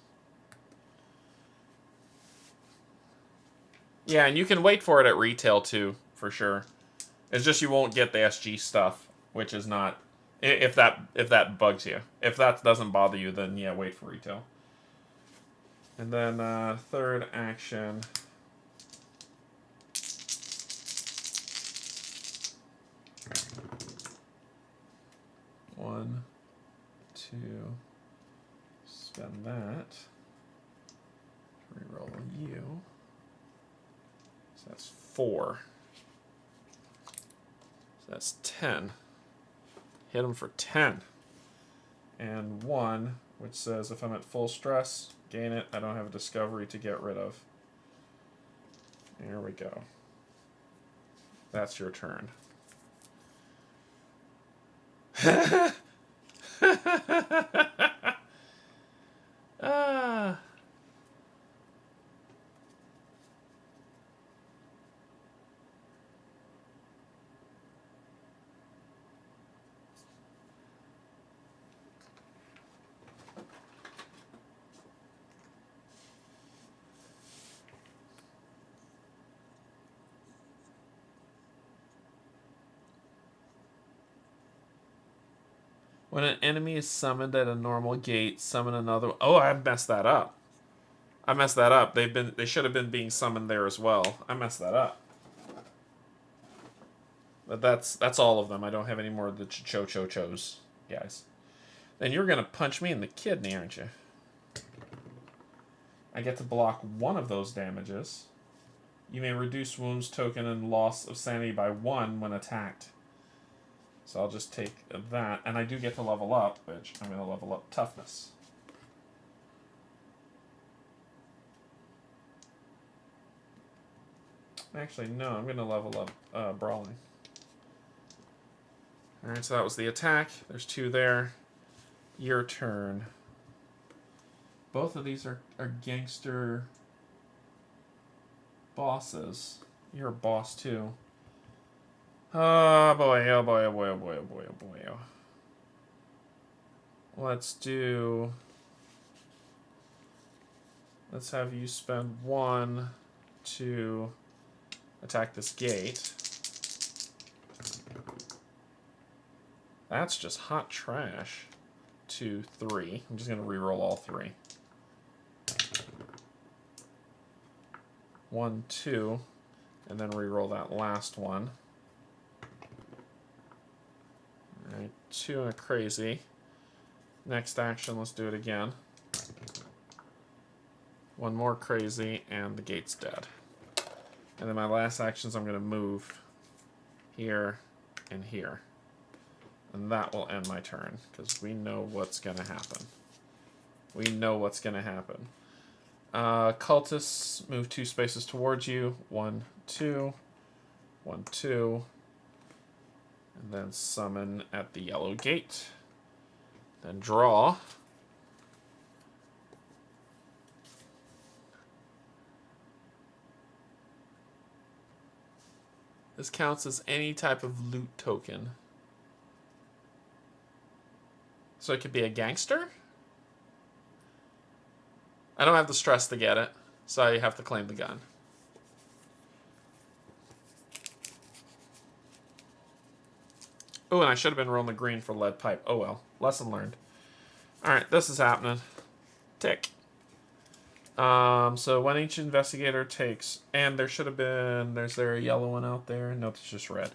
Yeah, and you can wait for it at retail too, for sure. It's just you won't get the SG stuff, which is not. If that bugs you. If that doesn't bother you, then yeah, wait for retail. And then third action. One, 2, spend that. Reroll you. So that's 4. So that's 10. Hit him for 10. And 1, which says if I'm at full stress, gain it. I don't have a discovery to get rid of. There we go. That's your turn. Ah. When an enemy is summoned at a normal gate, summon another. Oh, I messed that up. I messed that up. They should have been being summoned there as well. I messed that up. But that's all of them. I don't have any more of the cho-cho-chos, guys. Then you're gonna punch me in the kidney, aren't you? I get to block 1 of those damages. You may reduce wounds token and loss of sanity by 1 when attacked. So I'll just take that, and I do get to level up, which I'm going to level up toughness. Actually, no, I'm going to level up brawling. Alright, so that was the attack. There's 2 there. Your turn. Both of these are gangster bosses. You're a boss, too. Oh boy, oh boy, oh boy, oh boy, oh boy, oh boy. Let's have you spend 1 to attack this gate. That's just hot trash. 2, 3. I'm just going to reroll all 3. 1, 2, and then reroll that last one. Alright, 2 and a crazy. Next action, let's do it again. 1 more crazy, and the gate's dead. And then my last actions, I'm going to move here and here. And that will end my turn, because we know what's going to happen. We know what's going to happen. Cultists move 2 spaces towards you. 1, 2. 1, 2. And then summon at the yellow gate. Then draw. This counts as any type of loot token. So it could be a gangster? I don't have the stress to get it. So you have to claim the gun. Oh, and I should have been rolling the green for lead pipe. Oh well. Lesson learned. Alright, this is happening. Tick. So when each investigator takes... And there should have been... Is there a yellow one out there? No, it's just red.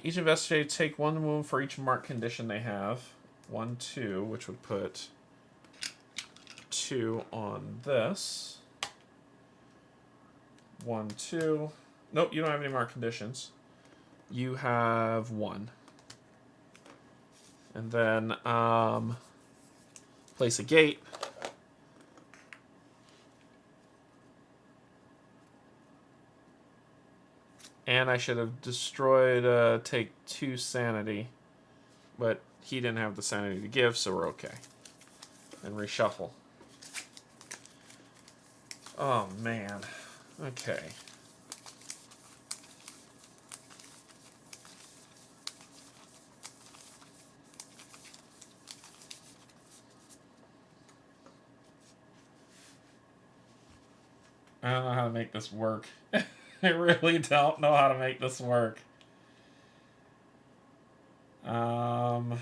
Each investigator take 1 wound for each marked condition they have. 1, 2, which would put 2 on this. 1, 2. Nope, you don't have any marked conditions. You have 1. And then place a gate. And I should have destroyed, take 2 sanity. But he didn't have the sanity to give, so we're okay. And reshuffle. Oh, man. Okay. I don't know how to make this work. I really don't know how to make this work. All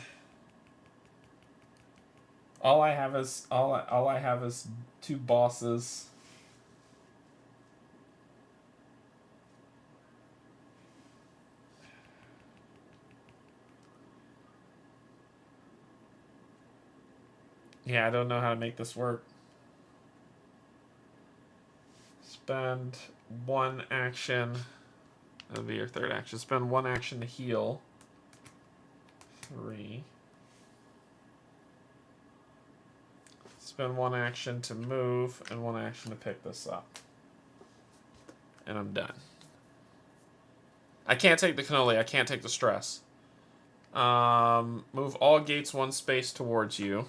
I have is 2 bosses. Yeah, I don't know how to make this work. Spend 1 action. That'll be your 3rd action. Spend 1 action to heal. 3. Spend 1 action to move and 1 action to pick this up. And I'm done. I can't take the cannoli. I can't take the stress. Move all gates 1 space towards you.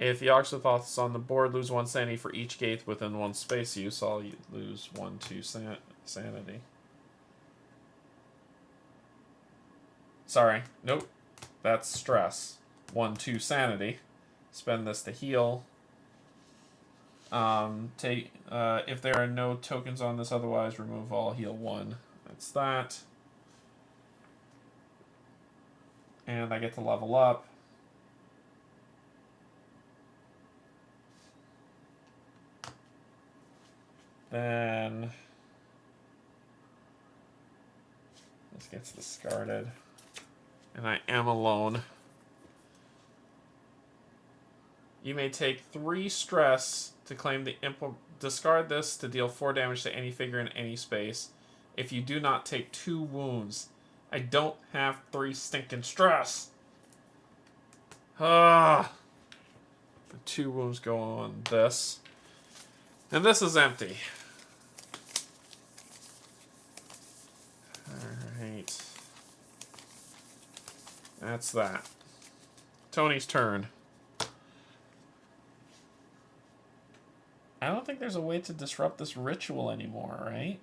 If the Cthulth is on the board, lose 1 sanity for each gate within 1 space use. So I'll lose 1, 2 sanity. Sorry. Nope. That's stress. 1, 2 sanity. Spend this to heal. If there are no tokens on this, otherwise remove all, heal 1. That's that. And I get to level up. Then this gets discarded. And I am alone. You may take 3 stress to claim the discard this to deal 4 damage to any figure in any space. If you do not take 2 wounds. I don't have 3 stinking stress. Ah. The 2 wounds go on this. And this is empty. Alright. That's that. Tony's turn. I don't think there's a way to disrupt this ritual anymore, right?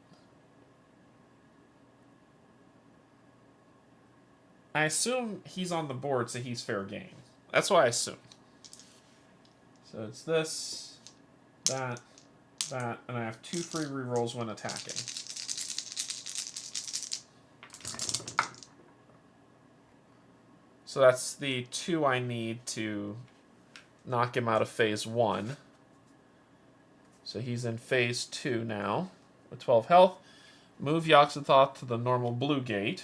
I assume he's on the board, so he's fair game. That's what I assume. So it's this, that, and I have 2 free rerolls when attacking. So that's the 2 I need to knock him out of phase 1. So he's in phase 2 now with 12 health. Move Yogg-Sothoth to the normal blue gate.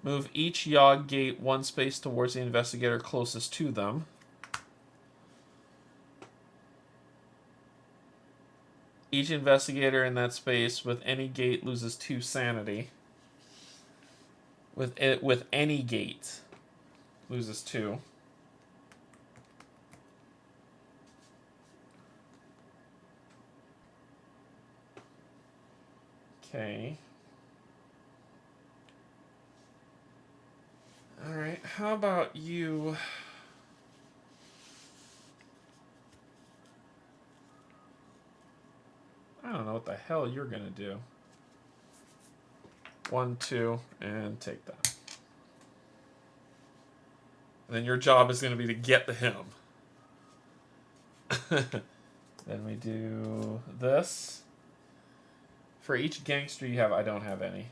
Move each Yogg gate 1 space towards the investigator closest to them. Each investigator in that space with any gate loses 2 sanity. With any gate loses 2. Okay. Alright, how about you... I don't know what the hell you're gonna do. 1, 2, and take that. then your job is going to be to get the him. Then we do this. For each gangster you have, I don't have any.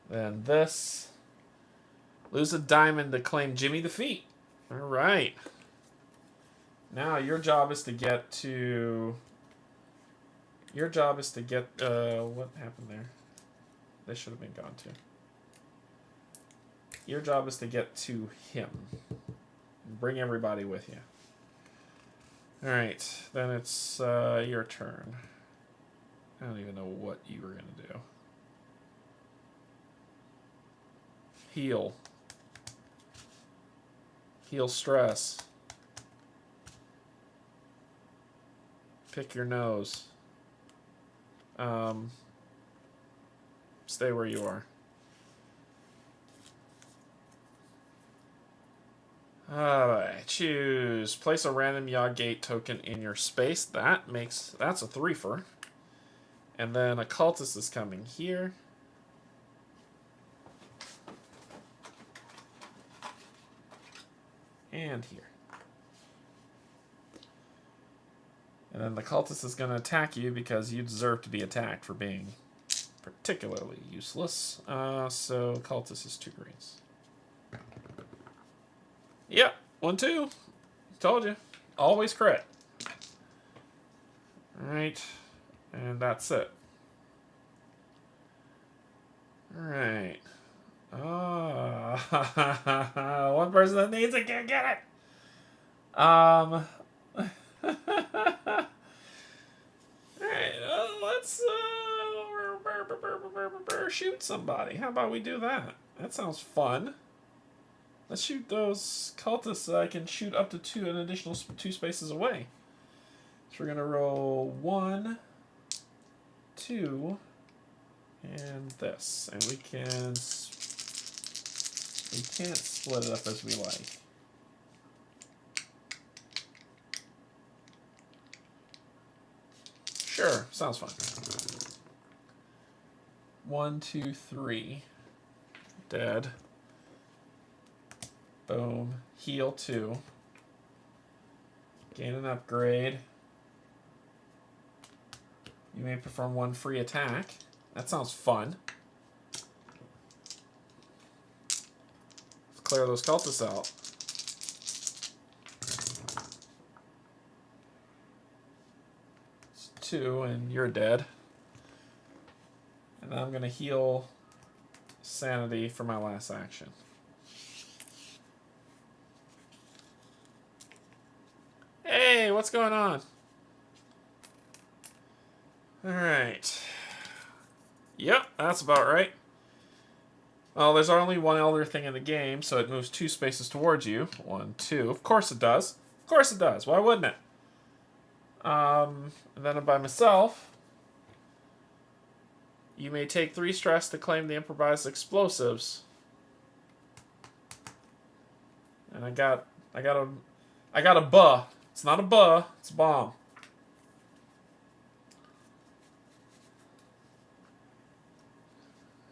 Then this. Lose a diamond to claim Jimmy the Feet. Alright. Now your job is to get to... Your job is to get... what happened there? They should have been gone too. Your job is to get to him. Bring everybody with you. Alright, then it's your turn. I don't even know what you were going to do. Heal. Heal stress. Pick your nose. Stay where you are. Alright, choose. Place a random Yawgate token in your space. That's a 3-fer. And then a cultist is coming here. And here. And then the cultist is going to attack you because you deserve to be attacked for being particularly useless. So cultist is 2 greens. Yep, 1-2. Told you. Always crit. Alright. And that's it. Alright. One person that needs it can't get it. Alright, let's shoot somebody. How about we do that? That sounds fun. Let's shoot those cultists so I can shoot up to an additional 2 spaces away. So we're gonna roll 1, 2, and this, and we can't split it up as we like. Sure, sounds fun. 1, 2, 3. Dead. Boom. Heal 2. Gain an upgrade. You may perform 1 free attack. That sounds fun. Let's clear those cultists out. It's 2, and you're dead. And I'm going to heal sanity for my last action. Hey, what's going on? Alright. Yep, that's about right. Well, there's only one elder thing in the game, so it moves 2 spaces towards you. 1, 2. Of course it does. Of course it does. Why wouldn't it? And then by myself, you may take 3 stress to claim the improvised explosives. And I got a buh. It's not a buh, it's a bomb.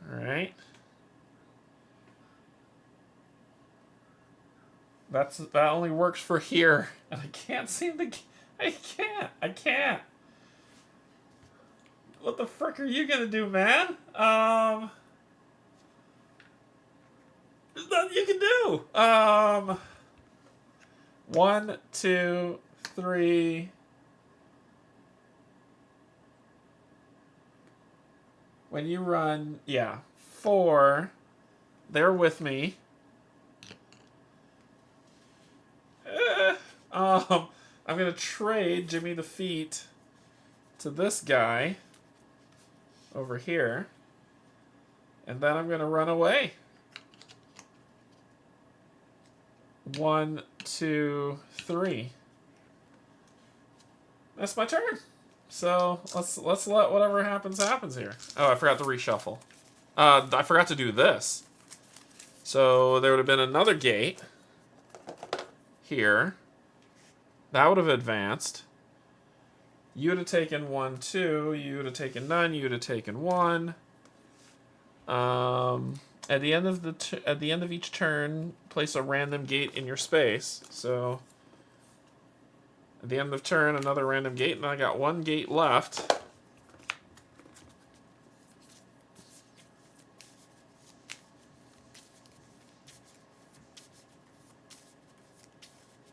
Alright. That only works for here. And I can't seem to... I can't. What the frick are you gonna do, man? There's nothing you can do. 1, 2, 3. When you run, yeah, 4. They're with me. I'm gonna trade Jimmy the Feet to this guy over here, and then I'm gonna run away. 1, 2, 3. That's my turn. So let's let whatever happens here. Oh, I forgot to reshuffle. I forgot to do this. So there would have been another gate here. That would have advanced. You would have taken 1, 2. You would have taken none. You would have taken 1. And At the end of each turn, place a random gate in your space. So at the end of turn, another random gate, and I got one gate left.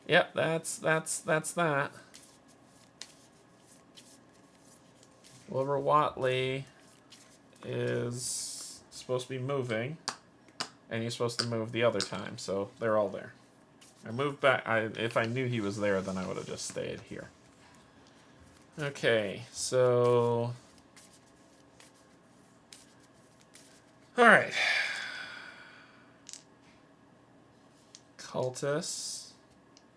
Yep, that's that. Lovecraft is supposed to be moving, and he's supposed to move the other time, so they're all there. I moved back. If I knew he was there, then I would have just stayed here. Okay, so... Alright. Cultists.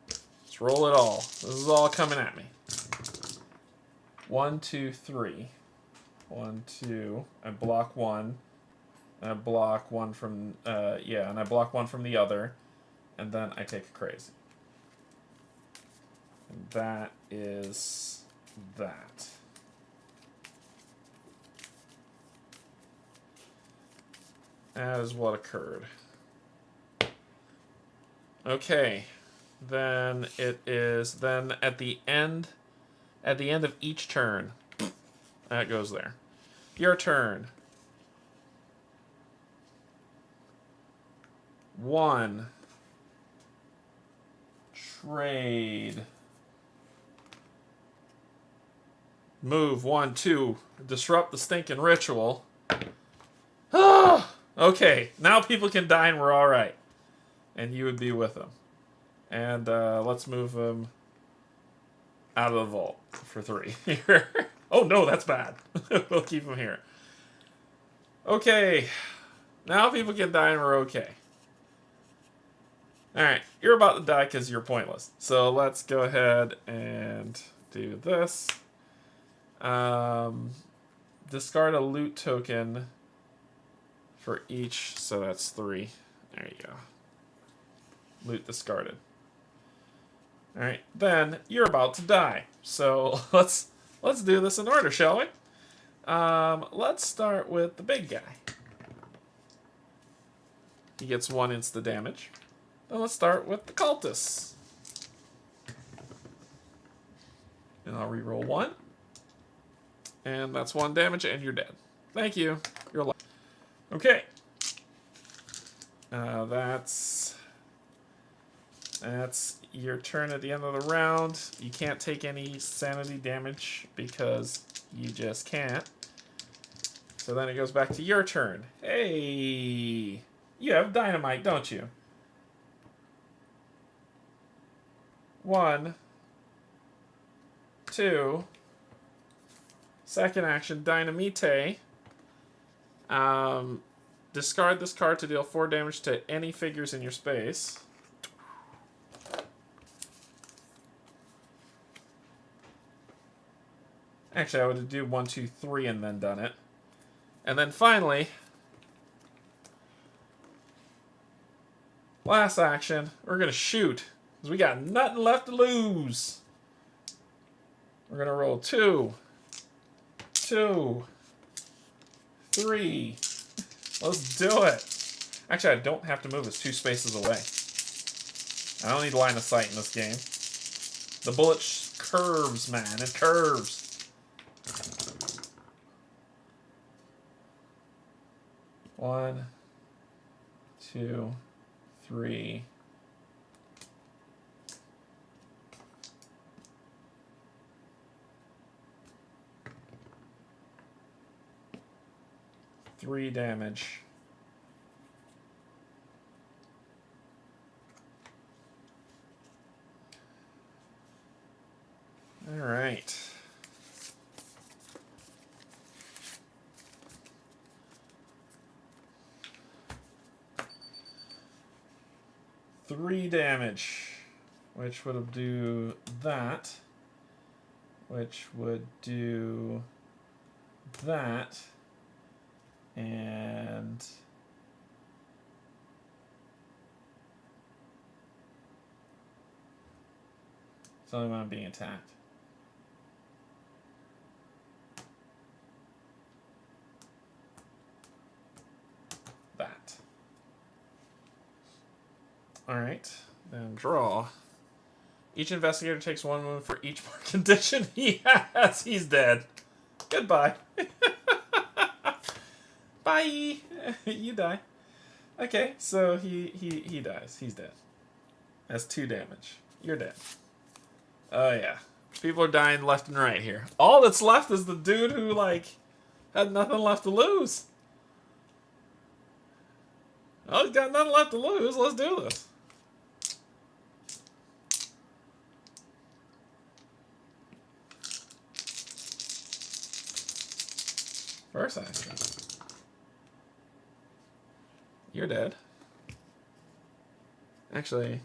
Let's roll it all. This is all coming at me. 1, 2, 3. 1, 2. I block one. And I block one from... and I block one from the other. And then I take a crazy. And that is that. That is what occurred. Okay. Then it is... Then at the end of each turn, that goes there. Your turn. 1. Trade. Move. 1, 2. Disrupt the stinking ritual. Okay, now people can die and we're alright. And you would be with them. And let's move them out of the vault for 3 here. Oh no, that's bad. We'll keep them here. Okay. Now people can die and we're okay. Alright, you're about to die because you're pointless. So let's go ahead and do this. Discard a loot token for each, so that's 3. There you go. Loot discarded. Alright, then you're about to die. So let's do this in order, shall we? Let's start with the big guy. He gets 1 insta damage. Then let's start with the cultists. And I'll reroll 1. And that's 1 damage, and you're dead. Thank you. You're alive. Okay. That's your turn at the end of the round. You can't take any sanity damage because you just can't. So then it goes back to your turn. Hey! You have dynamite, don't you? 1, 2. Second action, Dynamite. Discard this card to deal 4 damage to any figures in your space. Actually, I would have do 1, 2, 3 and then done it. And then finally, last action, we're going to shoot. Because we got nothing left to lose. We're going to roll 2, 2, 3. Let's do it. Actually, I don't have to move. It's 2 spaces away. I don't need line of sight in this game. The bullet curves, man. It curves. One, 2, 3. Three damage. All right. Three damage, which would do that, which would do that. And it's only when I'm being attacked. That. Alright. Then draw. Each investigator takes 1 wound for each mark condition he has. He's dead. Goodbye. Bye. You die. Okay, so he dies. He's dead. That's 2 damage. You're dead. Oh yeah. People are dying left and right here. All that's left is the dude who, like, had nothing left to lose. Oh, he's got nothing left to lose. Let's do this. First action. You're dead. Actually,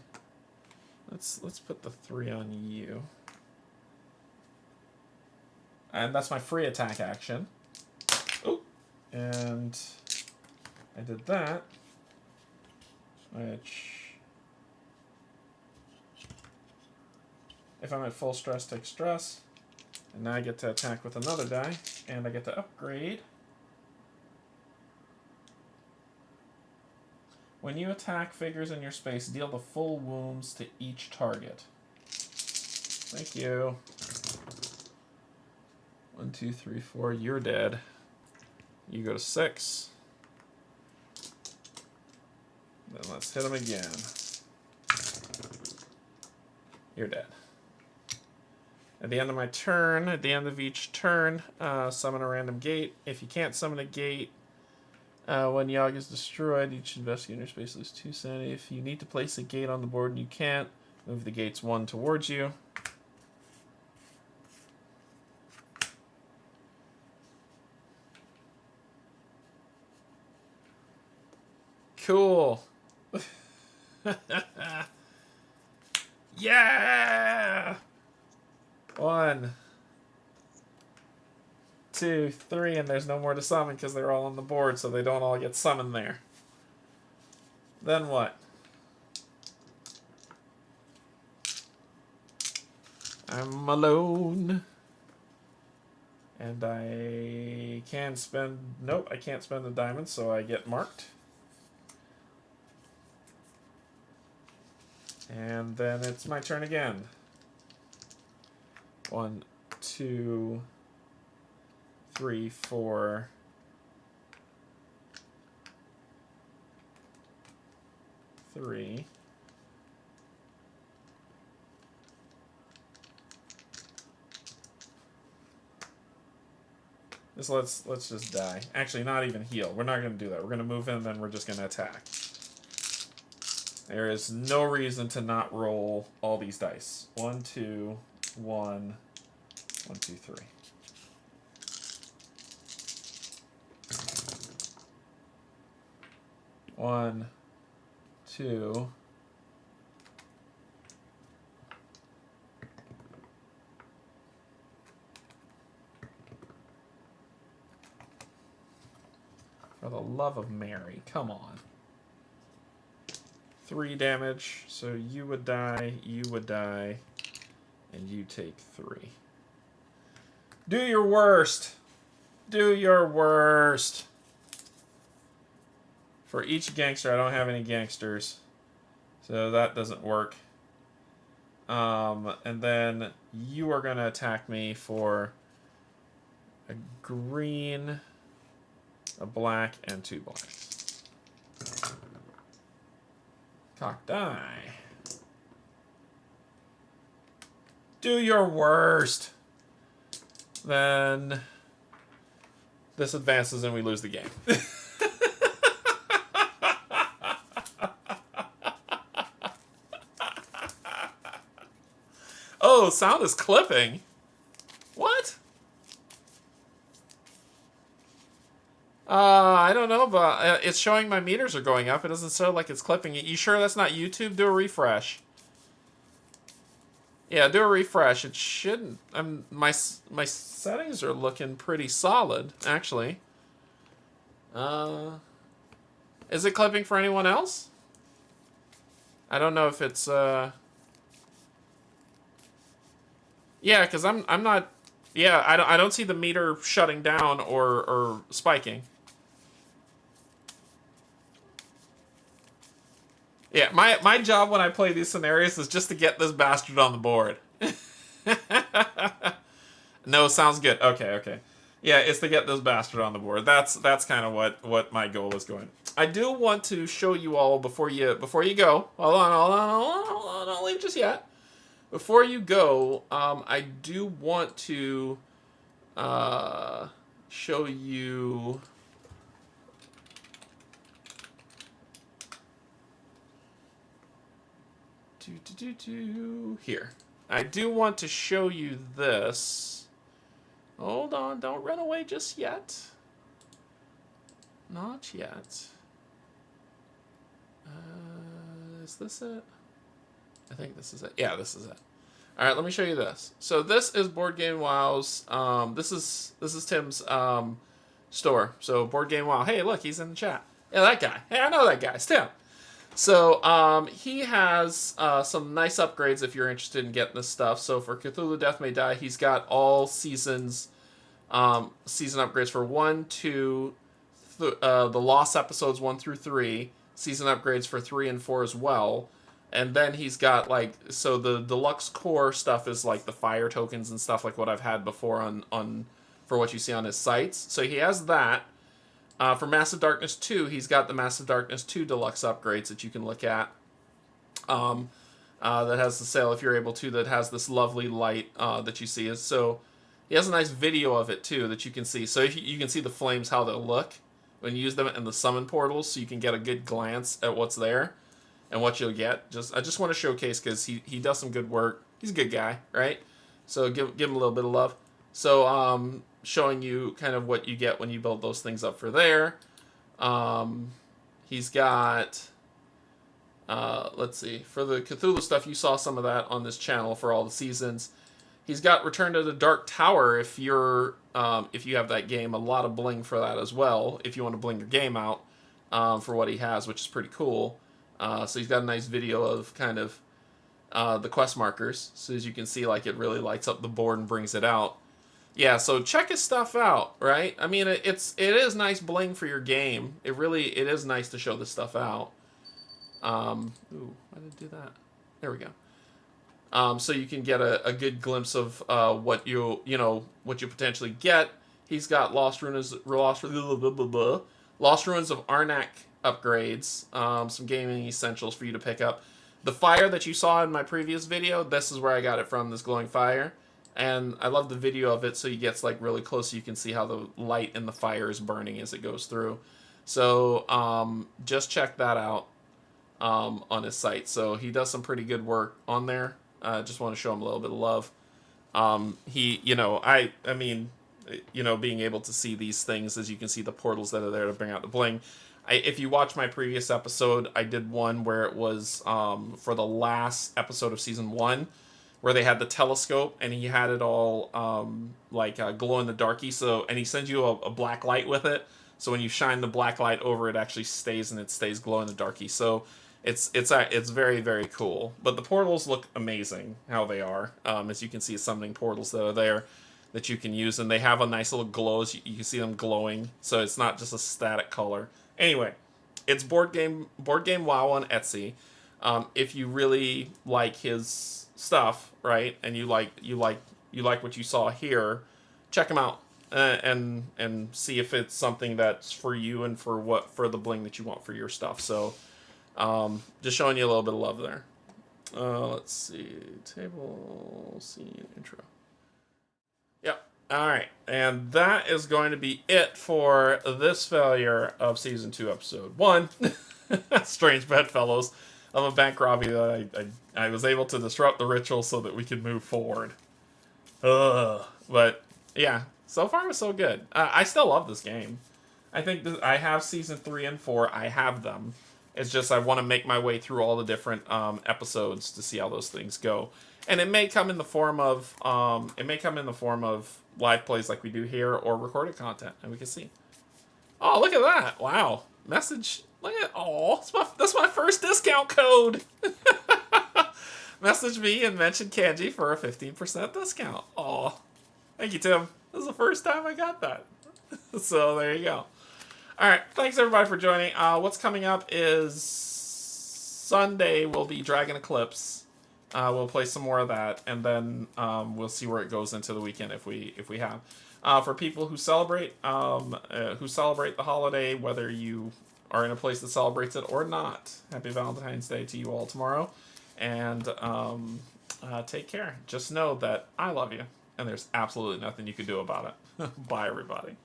let's put the 3 on you. And that's my free attack action. Oh, and I did that, which, if I'm at full stress, take stress. And now I get to attack with another die, and I get to upgrade. When you attack figures in your space, deal the full wounds to each target. Thank you. 1, 2, 3, 4. You're dead. You go to 6. Then let's hit him again. You're dead. At the end of my turn, at the end of each turn, summon a random gate. If you can't summon a gate, when Yogg is destroyed, each investigator space loses 2 sanity. If you need to place a gate on the board and you can't, move the gates 1 towards you. Cool. Yeah! 1, 2, 3, and there's no more to summon because they're all on the board, so they don't all get summoned there. Then what? I'm alone. And I can spend... Nope, I can't spend a diamond, so I get marked. And then it's my turn again. 1, 2, 3, 4. Three. Let's just die. Actually, not even heal. We're not going to do that. We're going to move in, and then we're just going to attack. There is no reason to not roll all these dice. 1, 2, 1, 1, 2, 3. One, 2. For the love of Mary, come on. 3 damage, so you would die, and you take 3. Do your worst. Do your worst. For each gangster, I don't have any gangsters, so that doesn't work. And then you are going to attack me for a green, a black, and 2 blacks. Cock die. Do your worst. Then this advances and we lose the game. Oh, sound is clipping. What? I don't know, but it's showing my meters are going up. It doesn't sound like it's clipping. You sure that's not YouTube? Do a refresh. Yeah, do a refresh. It shouldn't. My settings are looking pretty solid, actually. Is it clipping for anyone else? I don't know if it's yeah, because I'm not. Yeah, I don't see the meter shutting down or spiking. Yeah, my job when I play these scenarios is just to get this bastard on the board. No, sounds good. Okay. Yeah, it's to get this bastard on the board. That's kind of what my goal is going. I do want to show you all before you go. Hold on, don't leave just yet. Before you go, I do want to show you. Here. I do want to show you this. Hold on, don't run away just yet. Not yet. Is this it? I think this is it. Yeah, this is it. All right, let me show you this. So this is Board Game Wow's. This is Tim's store. So Board Game Wow. Hey, look, he's in the chat. Yeah, that guy. Hey, I know that guy. It's Tim. So he has some nice upgrades if you're interested in getting this stuff. So for Cthulhu Death May Die, he's got all seasons season upgrades for 1, 2, the Lost episodes 1 through 3, season upgrades for 3 and 4 as well. And then he's got so the deluxe core stuff is like the fire tokens and stuff like what I've had before on for what you see on his sites. So he has that. For Massive Darkness 2, he's got the Massive Darkness 2 deluxe upgrades that you can look at. That has the sale if you're able to. That has this lovely light that you see. So he has a nice video of it too that you can see. So you can see the flames, how they'll look when you use them in the summon portals, so you can get a good glance at what's there and what you'll get. I just want to showcase because he does some good work. He's a good guy, right? So give him a little bit of love. So showing you kind of what you get when you build those things up for there. He's got let's see, for the Cthulhu stuff, you saw some of that on this channel for all the seasons. He's got Return to the Dark Tower if you have that game. A lot of bling for that as well if you want to bling your game out for what he has, which is pretty cool. So he's got a nice video of kind of the quest markers, so as you can see, like, it really lights up the board and brings it out. Yeah, so check his stuff out, right? I mean, it is nice bling for your game. It is nice to show this stuff out. Ooh, why did I do that? There we go. So you can get a good glimpse of what you potentially get. He's got Lost Ruins of Arnak upgrades, some gaming essentials for you to pick up. The fire that you saw in my previous video, this is where I got it from, this glowing fire. And I love the video of it, so he gets like really close so you can see how the light in the fire is burning as it goes through. So just check that out on his site. So he does some pretty good work on there. Just want to show him a little bit of love. Being able to see these things, as you can see the portals that are there to bring out the bling. If you watch my previous episode, I did one where it was for the last episode of season 1, where they had the telescope and he had it all glow in the darky. So, and he sends you a black light with it. So when you shine the black light over, it actually stays glow in the darky. So it's very, very cool. But the portals look amazing how they are. As you can see, summoning portals that are there that you can use, and they have a nice little glow. You can see them glowing, so it's not just a static color. Anyway, it's Board Game Wow on Etsy. If you really like his stuff, right, and you like what you saw here, check him out and see if it's something that's for you and for the bling that you want for your stuff. So just showing you a little bit of love there. Let's see, table scene intro. Yep. All right, and that is going to be it for this failure of season 2, episode 1. Strange Bedfellows of a bank robbery that I was able to disrupt the ritual so that we could move forward. But yeah, so far so good. I still love this game. I think I have season 3 and 4. I have them. It's just I want to make my way through all the different episodes to see how those things go. And it may come in the form of live plays like we do here, or recorded content, and we can see. Oh, look at that! Wow, message. Look at that's my first discount code. Message me and mention Canje for a 15% discount. Oh, thank you, Tim. This is the first time I got that. So there you go. All right, thanks everybody for joining. What's coming up is Sunday will be Dragon Eclipse. We'll play some more of that, and then we'll see where it goes into the weekend if we have. For people who celebrate the holiday, whether you are in a place that celebrates it or not, happy Valentine's Day to you all tomorrow, and take care. Just know that I love you, and there's absolutely nothing you can do about it. Bye, everybody.